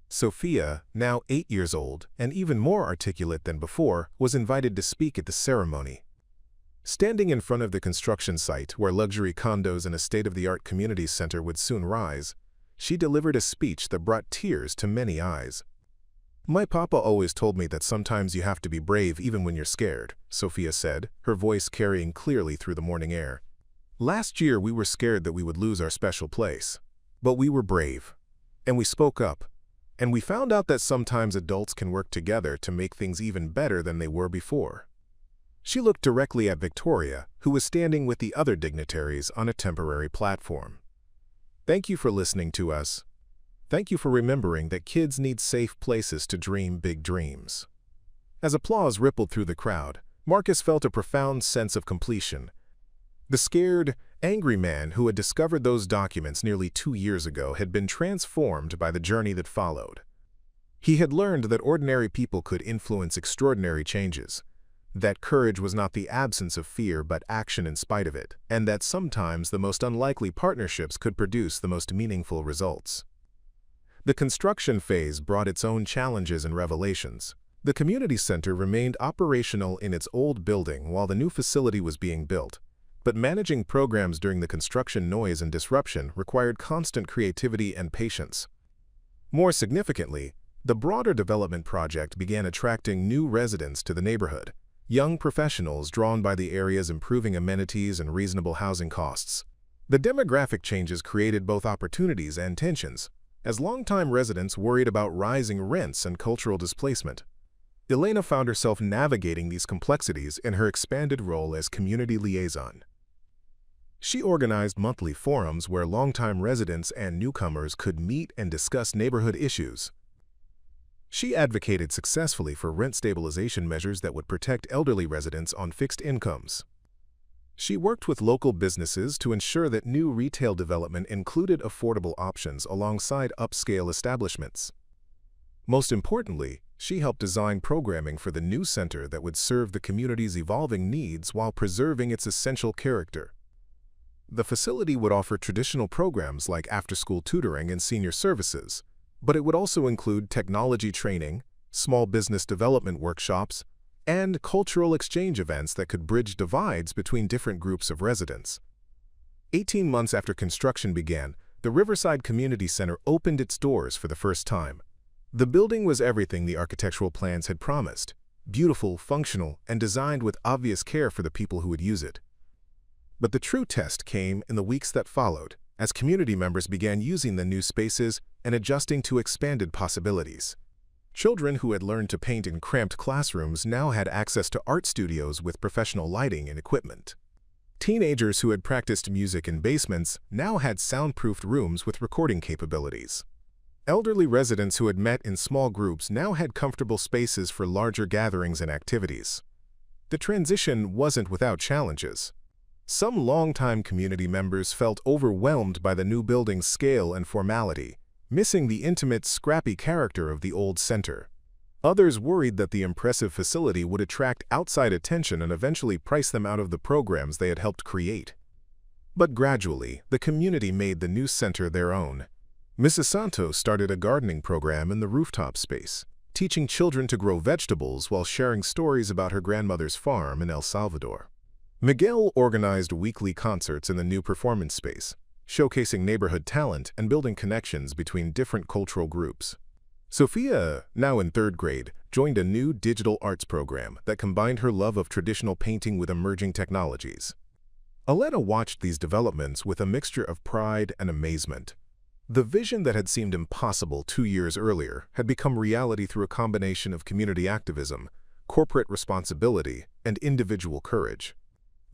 Sofia, now 8 years old and even more articulate than before, was invited to speak at the ceremony. Standing in front of the construction site where luxury condos and a state-of-the-art community center would soon rise, she delivered a speech that brought tears to many eyes. "My papa always told me that sometimes you have to be brave even when you're scared," Sofia said, her voice carrying clearly through the morning air. "Last year we were scared that we would lose our special place. But we were brave. And we spoke up. And we found out that sometimes adults can work together to make things even better than they were before." She looked directly at Victoria, who was standing with the other dignitaries on a temporary platform. "Thank you for listening to us. Thank you for remembering that kids need safe places to dream big dreams." As applause rippled through the crowd, Marcus felt a profound sense of completion. The scared, angry man who had discovered those documents nearly 2 years ago had been transformed by the journey that followed. He had learned that ordinary people could influence extraordinary changes, that courage was not the absence of fear but action in spite of it, and that sometimes the most unlikely partnerships could produce the most meaningful results. The construction phase brought its own challenges and revelations. The community center remained operational in its old building while the new facility was being built, but managing programs during the construction noise and disruption required constant creativity and patience. More significantly, the broader development project began attracting new residents to the neighborhood, young professionals drawn by the area's improving amenities and reasonable housing costs. The demographic changes created both opportunities and tensions, as longtime residents worried about rising rents and cultural displacement. Elena found herself navigating these complexities in her expanded role as community liaison. She organized monthly forums where longtime residents and newcomers could meet and discuss neighborhood issues. She advocated successfully for rent stabilization measures that would protect elderly residents on fixed incomes. She worked with local businesses to ensure that new retail development included affordable options alongside upscale establishments. Most importantly, she helped design programming for the new center that would serve the community's evolving needs while preserving its essential character. The facility would offer traditional programs like after-school tutoring and senior services, but it would also include technology training, small business development workshops, and cultural exchange events that could bridge divides between different groups of residents. 18 months after construction began, the Riverside Community Center opened its doors for the first time. The building was everything the architectural plans had promised: beautiful, functional, and designed with obvious care for the people who would use it. But the true test came in the weeks that followed, as community members began using the new spaces and adjusting to expanded possibilities. Children who had learned to paint in cramped classrooms now had access to art studios with professional lighting and equipment. Teenagers who had practiced music in basements now had soundproofed rooms with recording capabilities. Elderly residents who had met in small groups now had comfortable spaces for larger gatherings and activities. The transition wasn't without challenges. Some longtime community members felt overwhelmed by the new building's scale and formality, missing the intimate, scrappy character of the old center. Others worried that the impressive facility would attract outside attention and eventually price them out of the programs they had helped create. But gradually, the community made the new center their own. Mrs. Santos started a gardening program in the rooftop space, teaching children to grow vegetables while sharing stories about her grandmother's farm in El Salvador. Miguel organized weekly concerts in the new performance space, showcasing neighborhood talent and building connections between different cultural groups. Sofia, now in 3rd grade, joined a new digital arts program that combined her love of traditional painting with emerging technologies. Elena watched these developments with a mixture of pride and amazement. The vision that had seemed impossible 2 years earlier had become reality through a combination of community activism, corporate responsibility, and individual courage.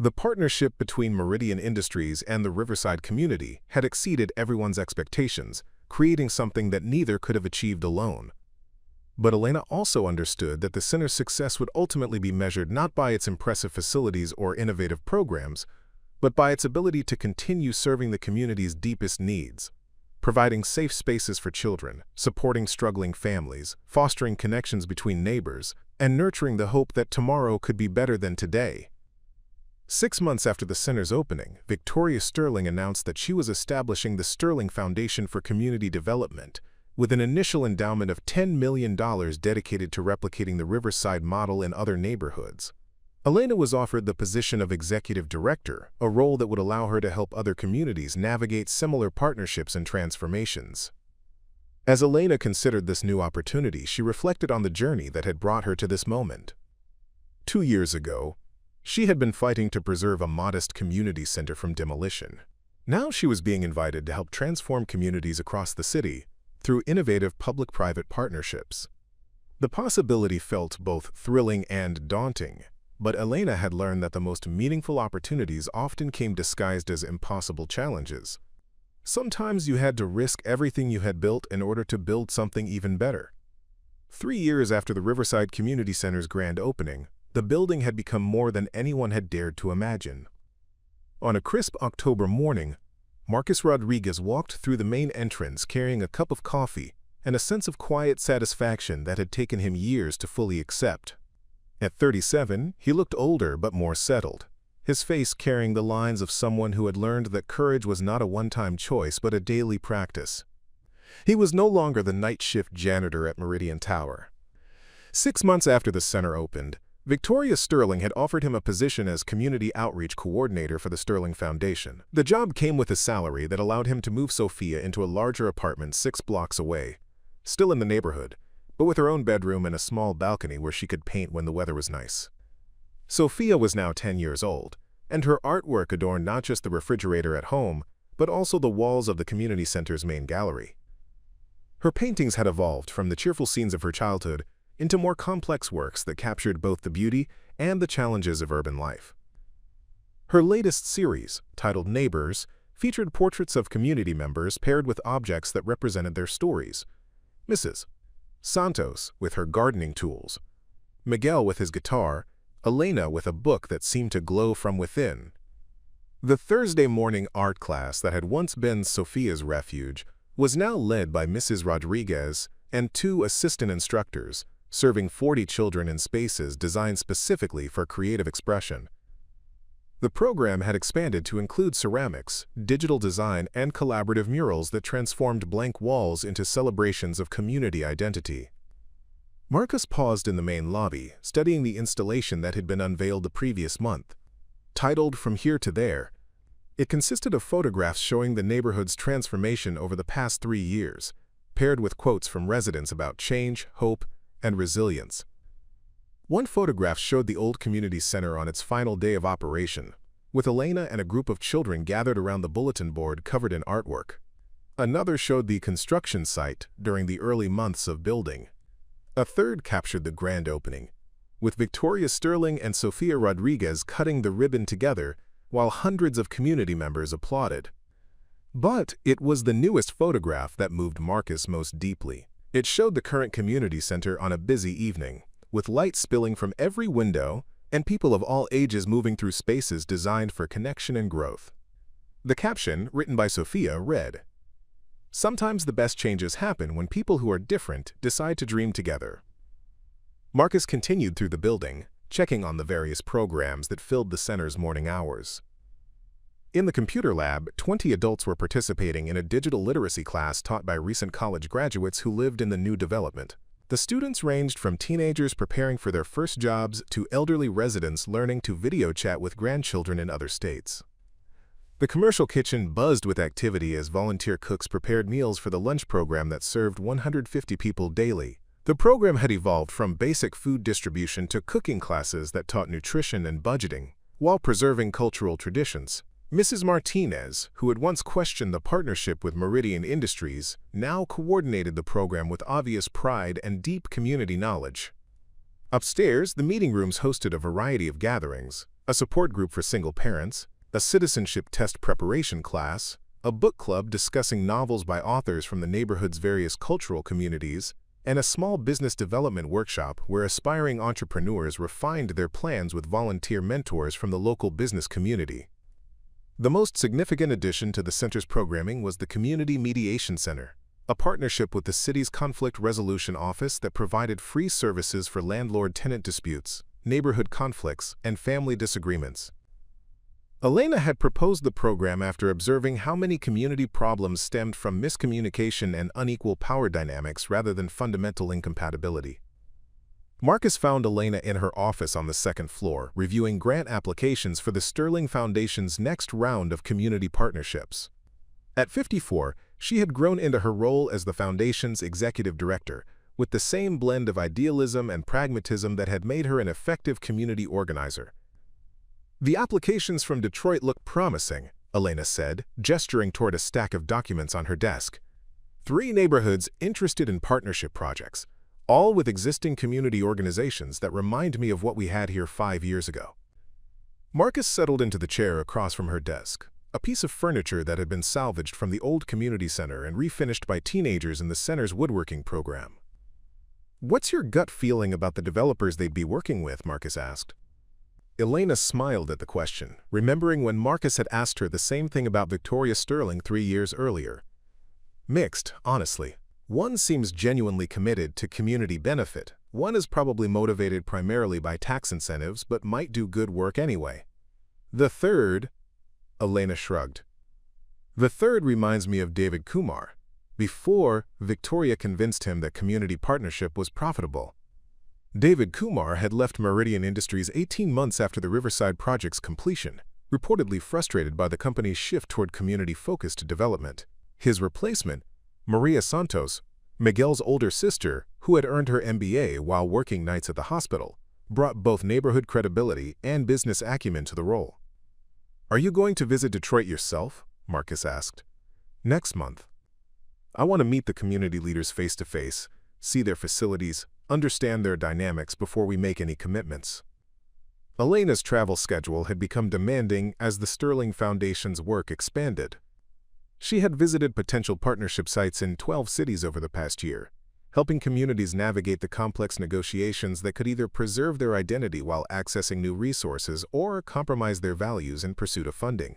The partnership between Meridian Industries and the Riverside community had exceeded everyone's expectations, creating something that neither could have achieved alone. But Elena also understood that the center's success would ultimately be measured not by its impressive facilities or innovative programs, but by its ability to continue serving the community's deepest needs, providing safe spaces for children, supporting struggling families, fostering connections between neighbors, and nurturing the hope that tomorrow could be better than today. 6 months after the center's opening, Victoria Sterling announced that she was establishing the Sterling Foundation for Community Development, with an initial endowment of $10 million dedicated to replicating the Riverside model in other neighborhoods. Elena was offered the position of executive director, a role that would allow her to help other communities navigate similar partnerships and transformations. As Elena considered this new opportunity, she reflected on the journey that had brought her to this moment. 2 years ago, she had been fighting to preserve a modest community center from demolition. Now she was being invited to help transform communities across the city through innovative public-private partnerships. The possibility felt both thrilling and daunting, but Elena had learned that the most meaningful opportunities often came disguised as impossible challenges. Sometimes you had to risk everything you had built in order to build something even better. 3 years after the Riverside Community Center's grand opening, the building had become more than anyone had dared to imagine. On a crisp October morning, Marcus Rodriguez walked through the main entrance carrying a cup of coffee and a sense of quiet satisfaction that had taken him years to fully accept. At 37, he looked older but more settled, his face carrying the lines of someone who had learned that courage was not a one-time choice but a daily practice. He was no longer the night shift janitor at Meridian Tower. 6 months after the center opened, Victoria Sterling had offered him a position as Community Outreach Coordinator for the Sterling Foundation. The job came with a salary that allowed him to move Sofia into a larger apartment 6 blocks away, still in the neighborhood, but with her own bedroom and a small balcony where she could paint when the weather was nice. Sofia was now 10 years old, and her artwork adorned not just the refrigerator at home, but also the walls of the community center's main gallery. Her paintings had evolved from the cheerful scenes of her childhood into more complex works that captured both the beauty and the challenges of urban life. Her latest series, titled Neighbors, featured portraits of community members paired with objects that represented their stories. Mrs. Santos with her gardening tools, Miguel with his guitar, Elena with a book that seemed to glow from within. The Thursday morning art class that had once been Sofia's refuge was now led by Mrs. Rodriguez and 2 assistant instructors, serving 40 children in spaces designed specifically for creative expression. The program had expanded to include ceramics, digital design, and collaborative murals that transformed blank walls into celebrations of community identity. Marcus paused in the main lobby, studying the installation that had been unveiled the previous month. Titled From Here to There, it consisted of photographs showing the neighborhood's transformation over the past 3 years, paired with quotes from residents about change, hope, and resilience. One photograph showed the old community center on its final day of operation, with Elena and a group of children gathered around the bulletin board covered in artwork. Another showed the construction site during the early months of building. A third captured the grand opening, with Victoria Sterling and Sofia Rodriguez cutting the ribbon together while hundreds of community members applauded. But it was the newest photograph that moved Marcus most deeply. It showed the current community center on a busy evening, with light spilling from every window and people of all ages moving through spaces designed for connection and growth. The caption, written by Sofia, read, "Sometimes the best changes happen when people who are different decide to dream together." Marcus continued through the building, checking on the various programs that filled the center's morning hours. In the computer lab, 20 adults were participating in a digital literacy class taught by recent college graduates who lived in the new development. The students ranged from teenagers preparing for their first jobs to elderly residents learning to video chat with grandchildren in other states. The commercial kitchen buzzed with activity as volunteer cooks prepared meals for the lunch program that served 150 people daily. The program had evolved from basic food distribution to cooking classes that taught nutrition and budgeting, while preserving cultural traditions. Mrs. Martinez, who had once questioned the partnership with Meridian Industries, now coordinated the program with obvious pride and deep community knowledge. Upstairs, the meeting rooms hosted a variety of gatherings: a support group for single parents, a citizenship test preparation class, a book club discussing novels by authors from the neighborhood's various cultural communities, and a small business development workshop where aspiring entrepreneurs refined their plans with volunteer mentors from the local business community. The most significant addition to the center's programming was the Community Mediation Center, a partnership with the city's Conflict Resolution Office that provided free services for landlord-tenant disputes, neighborhood conflicts, and family disagreements. Elena had proposed the program after observing how many community problems stemmed from miscommunication and unequal power dynamics rather than fundamental incompatibility. Marcus found Elena in her office on the second floor, reviewing grant applications for the Sterling Foundation's next round of community partnerships. At 54, she had grown into her role as the foundation's executive director, with the same blend of idealism and pragmatism that had made her an effective community organizer. "The applications from Detroit look promising," Elena said, gesturing toward a stack of documents on her desk. 3 neighborhoods interested in partnership projects, all with existing community organizations that remind me of what we had here 5 years ago. Marcus settled into the chair across from her desk, a piece of furniture that had been salvaged from the old community center and refinished by teenagers in the center's woodworking program. "What's your gut feeling about the developers they'd be working with?" Marcus asked. Elena smiled at the question, remembering when Marcus had asked her the same thing about Victoria Sterling 3 years earlier. "Mixed, honestly. One seems genuinely committed to community benefit. One is probably motivated primarily by tax incentives but might do good work anyway. The third," Elena shrugged. "The third reminds me of David Kumar. Before, Victoria convinced him that community partnership was profitable. David Kumar had left Meridian Industries 18 months after the Riverside project's completion, reportedly frustrated by the company's shift toward community-focused development. His replacement, Maria Santos, Miguel's older sister, who had earned her MBA while working nights at the hospital, brought both neighborhood credibility and business acumen to the role. "Are you going to visit Detroit yourself?" Marcus asked. "Next month. I want to meet the community leaders face to face, see their facilities, understand their dynamics before we make any commitments." Elena's travel schedule had become demanding as the Sterling Foundation's work expanded. She had visited potential partnership sites in 12 cities over the past year, helping communities navigate the complex negotiations that could either preserve their identity while accessing new resources or compromise their values in pursuit of funding.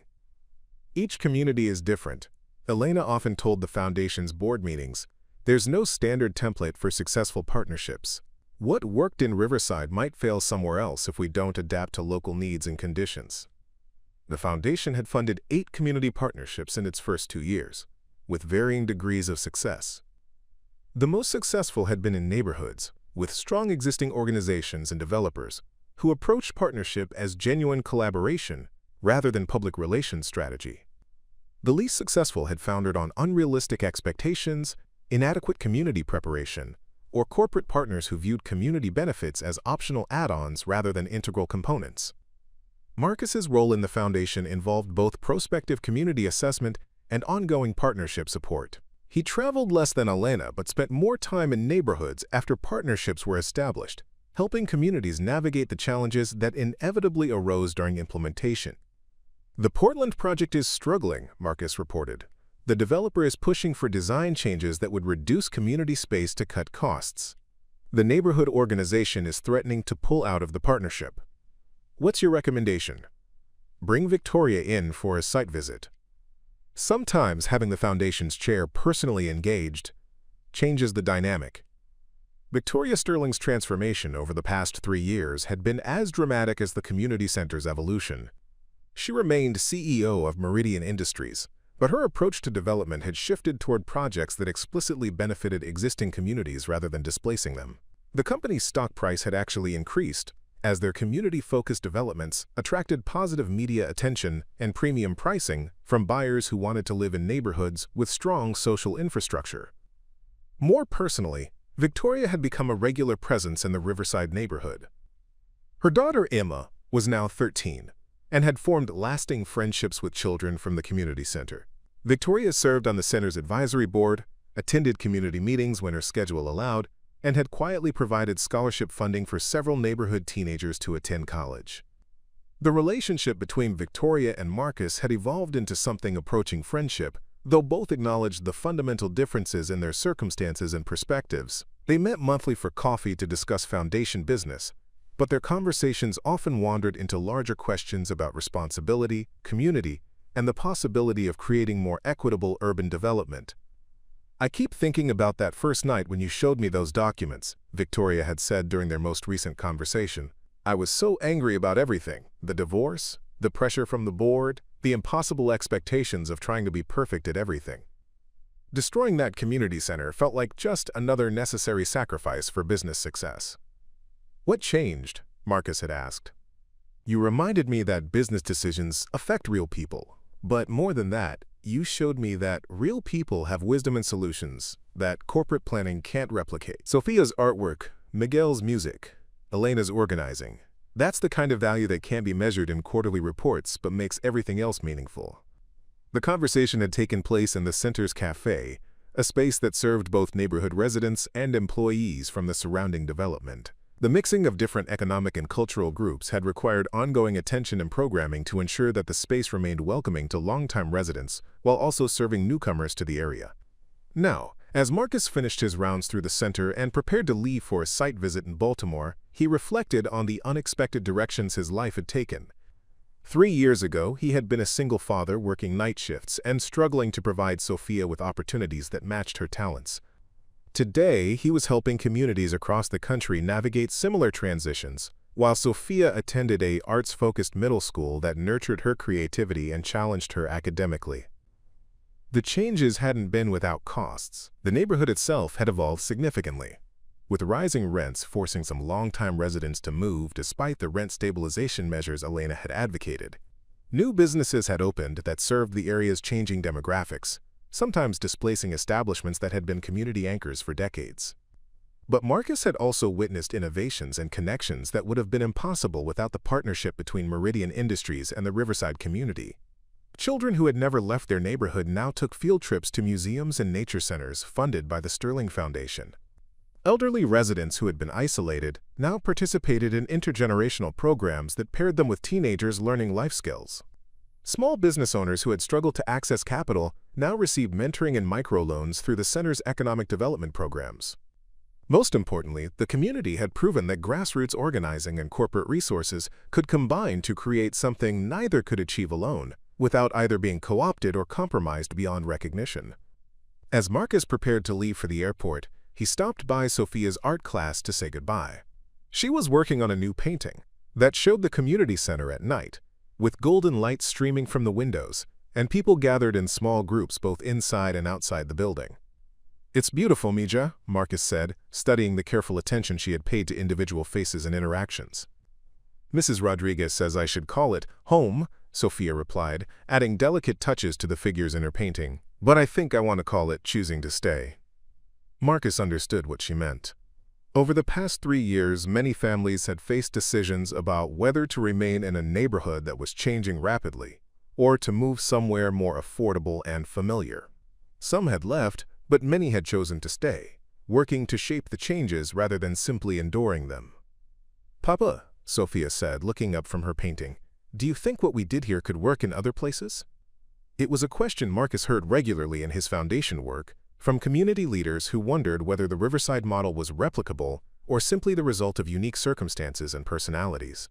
Each community is different. Elena often told the Foundation's board meetings, "There's no standard template for successful partnerships. What worked in Riverside might fail somewhere else if we don't adapt to local needs and conditions." The Foundation had funded 8 community partnerships in its first 2 years, with varying degrees of success. The most successful had been in neighborhoods, with strong existing organizations and developers who approached partnership as genuine collaboration rather than public relations strategy. The least successful had foundered on unrealistic expectations, inadequate community preparation, or corporate partners who viewed community benefits as optional add-ons rather than integral components. Marcus's role in the Foundation involved both prospective community assessment and ongoing partnership support. He traveled less than Elena but spent more time in neighborhoods after partnerships were established, helping communities navigate the challenges that inevitably arose during implementation. "The Portland project is struggling," Marcus reported. "The developer is pushing for design changes that would reduce community space to cut costs. The neighborhood organization is threatening to pull out of the partnership. What's your recommendation?" "Bring Victoria in for a site visit." Sometimes having the Foundation's chair personally engaged changes the dynamic. Victoria Sterling's transformation over the past 3 years had been as dramatic as the community center's evolution. She remained CEO of Meridian Industries, but her approach to development had shifted toward projects that explicitly benefited existing communities rather than displacing them. The company's stock price had actually increased, as their community-focused developments attracted positive media attention and premium pricing from buyers who wanted to live in neighborhoods with strong social infrastructure. More personally, Victoria had become a regular presence in the Riverside neighborhood. Her daughter Emma was now 13 and had formed lasting friendships with children from the community center. Victoria served on the center's advisory board, attended community meetings when her schedule allowed, and had quietly provided scholarship funding for several neighborhood teenagers to attend college. The relationship between Victoria and Marcus had evolved into something approaching friendship, though both acknowledged the fundamental differences in their circumstances and perspectives. They met monthly for coffee to discuss Foundation business, but their conversations often wandered into larger questions about responsibility, community, and the possibility of creating more equitable urban development. "I keep thinking about that first night when you showed me those documents," Victoria had said during their most recent conversation. "I was so angry about everything: the divorce, the pressure from the board, the impossible expectations of trying to be perfect at everything. Destroying that community center felt like just another necessary sacrifice for business success." "What changed?" Marcus had asked. "You reminded me that business decisions affect real people, but more than that, you showed me that real people have wisdom and solutions that corporate planning can't replicate." Sofia's artwork, Miguel's music, Elena's organizing. That's the kind of value that can't be measured in quarterly reports but makes everything else meaningful. The conversation had taken place in the center's cafe, a space that served both neighborhood residents and employees from the surrounding development. The mixing of different economic and cultural groups had required ongoing attention and programming to ensure that the space remained welcoming to longtime residents while also serving newcomers to the area. Now, as Marcus finished his rounds through the center and prepared to leave for a site visit in Baltimore, he reflected on the unexpected directions his life had taken. 3 years ago, he had been a single father working night shifts and struggling to provide Sofia with opportunities that matched her talents. Today, he was helping communities across the country navigate similar transitions, while Sofia attended a arts-focused middle school that nurtured her creativity and challenged her academically. The changes hadn't been without costs. The neighborhood itself had evolved significantly, with rising rents forcing some longtime residents to move despite the rent stabilization measures Elena had advocated. New businesses had opened that served the area's changing demographics, sometimes displacing establishments that had been community anchors for decades. But Marcus had also witnessed innovations and connections that would have been impossible without the partnership between Meridian Industries and the Riverside community. Children who had never left their neighborhood now took field trips to museums and nature centers funded by the Sterling Foundation. Elderly residents who had been isolated now participated in intergenerational programs that paired them with teenagers learning life skills. Small business owners who had struggled to access capital now received mentoring and microloans through the center's economic development programs. Most importantly, the community had proven that grassroots organizing and corporate resources could combine to create something neither could achieve alone, without either being co-opted or compromised beyond recognition. As Marcus prepared to leave for the airport, he stopped by Sofia's art class to say goodbye. She was working on a new painting that showed the community center at night, with golden light streaming from the windows, and people gathered in small groups both inside and outside the building. "It's beautiful, Mija," Marcus said, studying the careful attention she had paid to individual faces and interactions. "Mrs. Rodriguez says I should call it home," Sofia replied, adding delicate touches to the figures in her painting. "But I think I want to call it choosing to stay." Marcus understood what she meant. Over the past 3 years, many families had faced decisions about whether to remain in a neighborhood that was changing rapidly, or to move somewhere more affordable and familiar. Some had left, but many had chosen to stay, working to shape the changes rather than simply enduring them. "Papa," Sofia said, looking up from her painting, "do you think what we did here could work in other places?" It was a question Marcus heard regularly in his foundation work, from community leaders who wondered whether the Riverside model was replicable or simply the result of unique circumstances and personalities.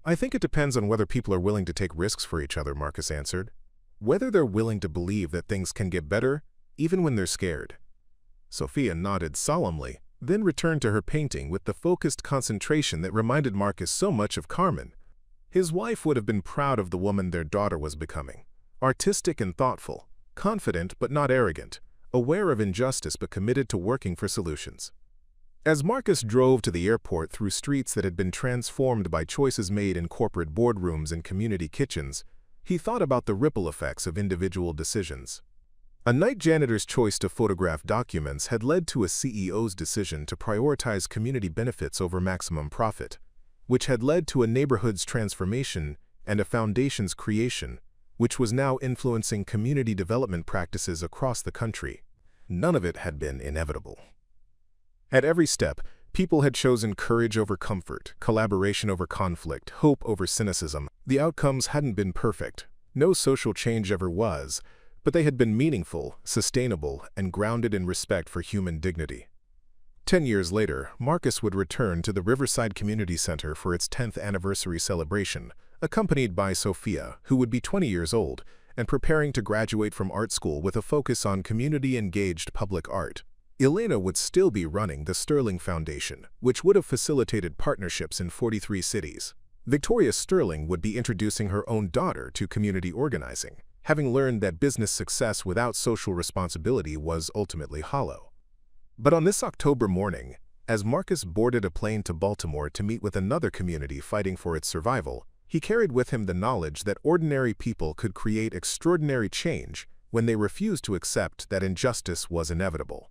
"I think it depends on whether people are willing to take risks for each other," Marcus answered. "Whether they're willing to believe that things can get better, even when they're scared." Sofia nodded solemnly, then returned to her painting with the focused concentration that reminded Marcus so much of Carmen. His wife would have been proud of the woman their daughter was becoming, artistic and thoughtful, confident but not arrogant, aware of injustice but committed to working for solutions. As Marcus drove to the airport through streets that had been transformed by choices made in corporate boardrooms and community kitchens, he thought about the ripple effects of individual decisions. A night janitor's choice to photograph documents had led to a CEO's decision to prioritize community benefits over maximum profit, which had led to a neighborhood's transformation and a foundation's creation, which was now influencing community development practices across the country. None of it had been inevitable. At every step, people had chosen courage over comfort, collaboration over conflict, hope over cynicism. The outcomes hadn't been perfect. No social change ever was, but they had been meaningful, sustainable, and grounded in respect for human dignity. 10 years later, Marcus would return to the Riverside Community Center for its 10th anniversary celebration, accompanied by Sofia, who would be 20 years old and preparing to graduate from art school with a focus on community-engaged public art. Elena would still be running the Sterling Foundation, which would have facilitated partnerships in 43 cities. Victoria Sterling would be introducing her own daughter to community organizing, having learned that business success without social responsibility was ultimately hollow. But on this October morning, as Marcus boarded a plane to Baltimore to meet with another community fighting for its survival, he carried with him the knowledge that ordinary people could create extraordinary change when they refused to accept that injustice was inevitable.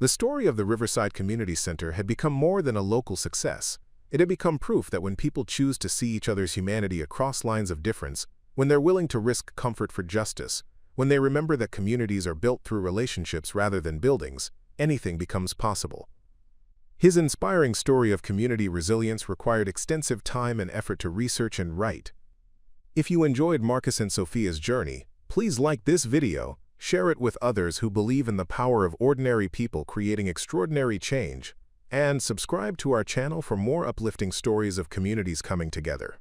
The story of the Riverside Community Center had become more than a local success. It had become proof that when people choose to see each other's humanity across lines of difference, when they're willing to risk comfort for justice, when they remember that communities are built through relationships rather than buildings, anything becomes possible. His inspiring story of community resilience required extensive time and effort to research and write. If you enjoyed Marcus and Sofia's journey, please like this video, share it with others who believe in the power of ordinary people creating extraordinary change, and subscribe to our channel for more uplifting stories of communities coming together.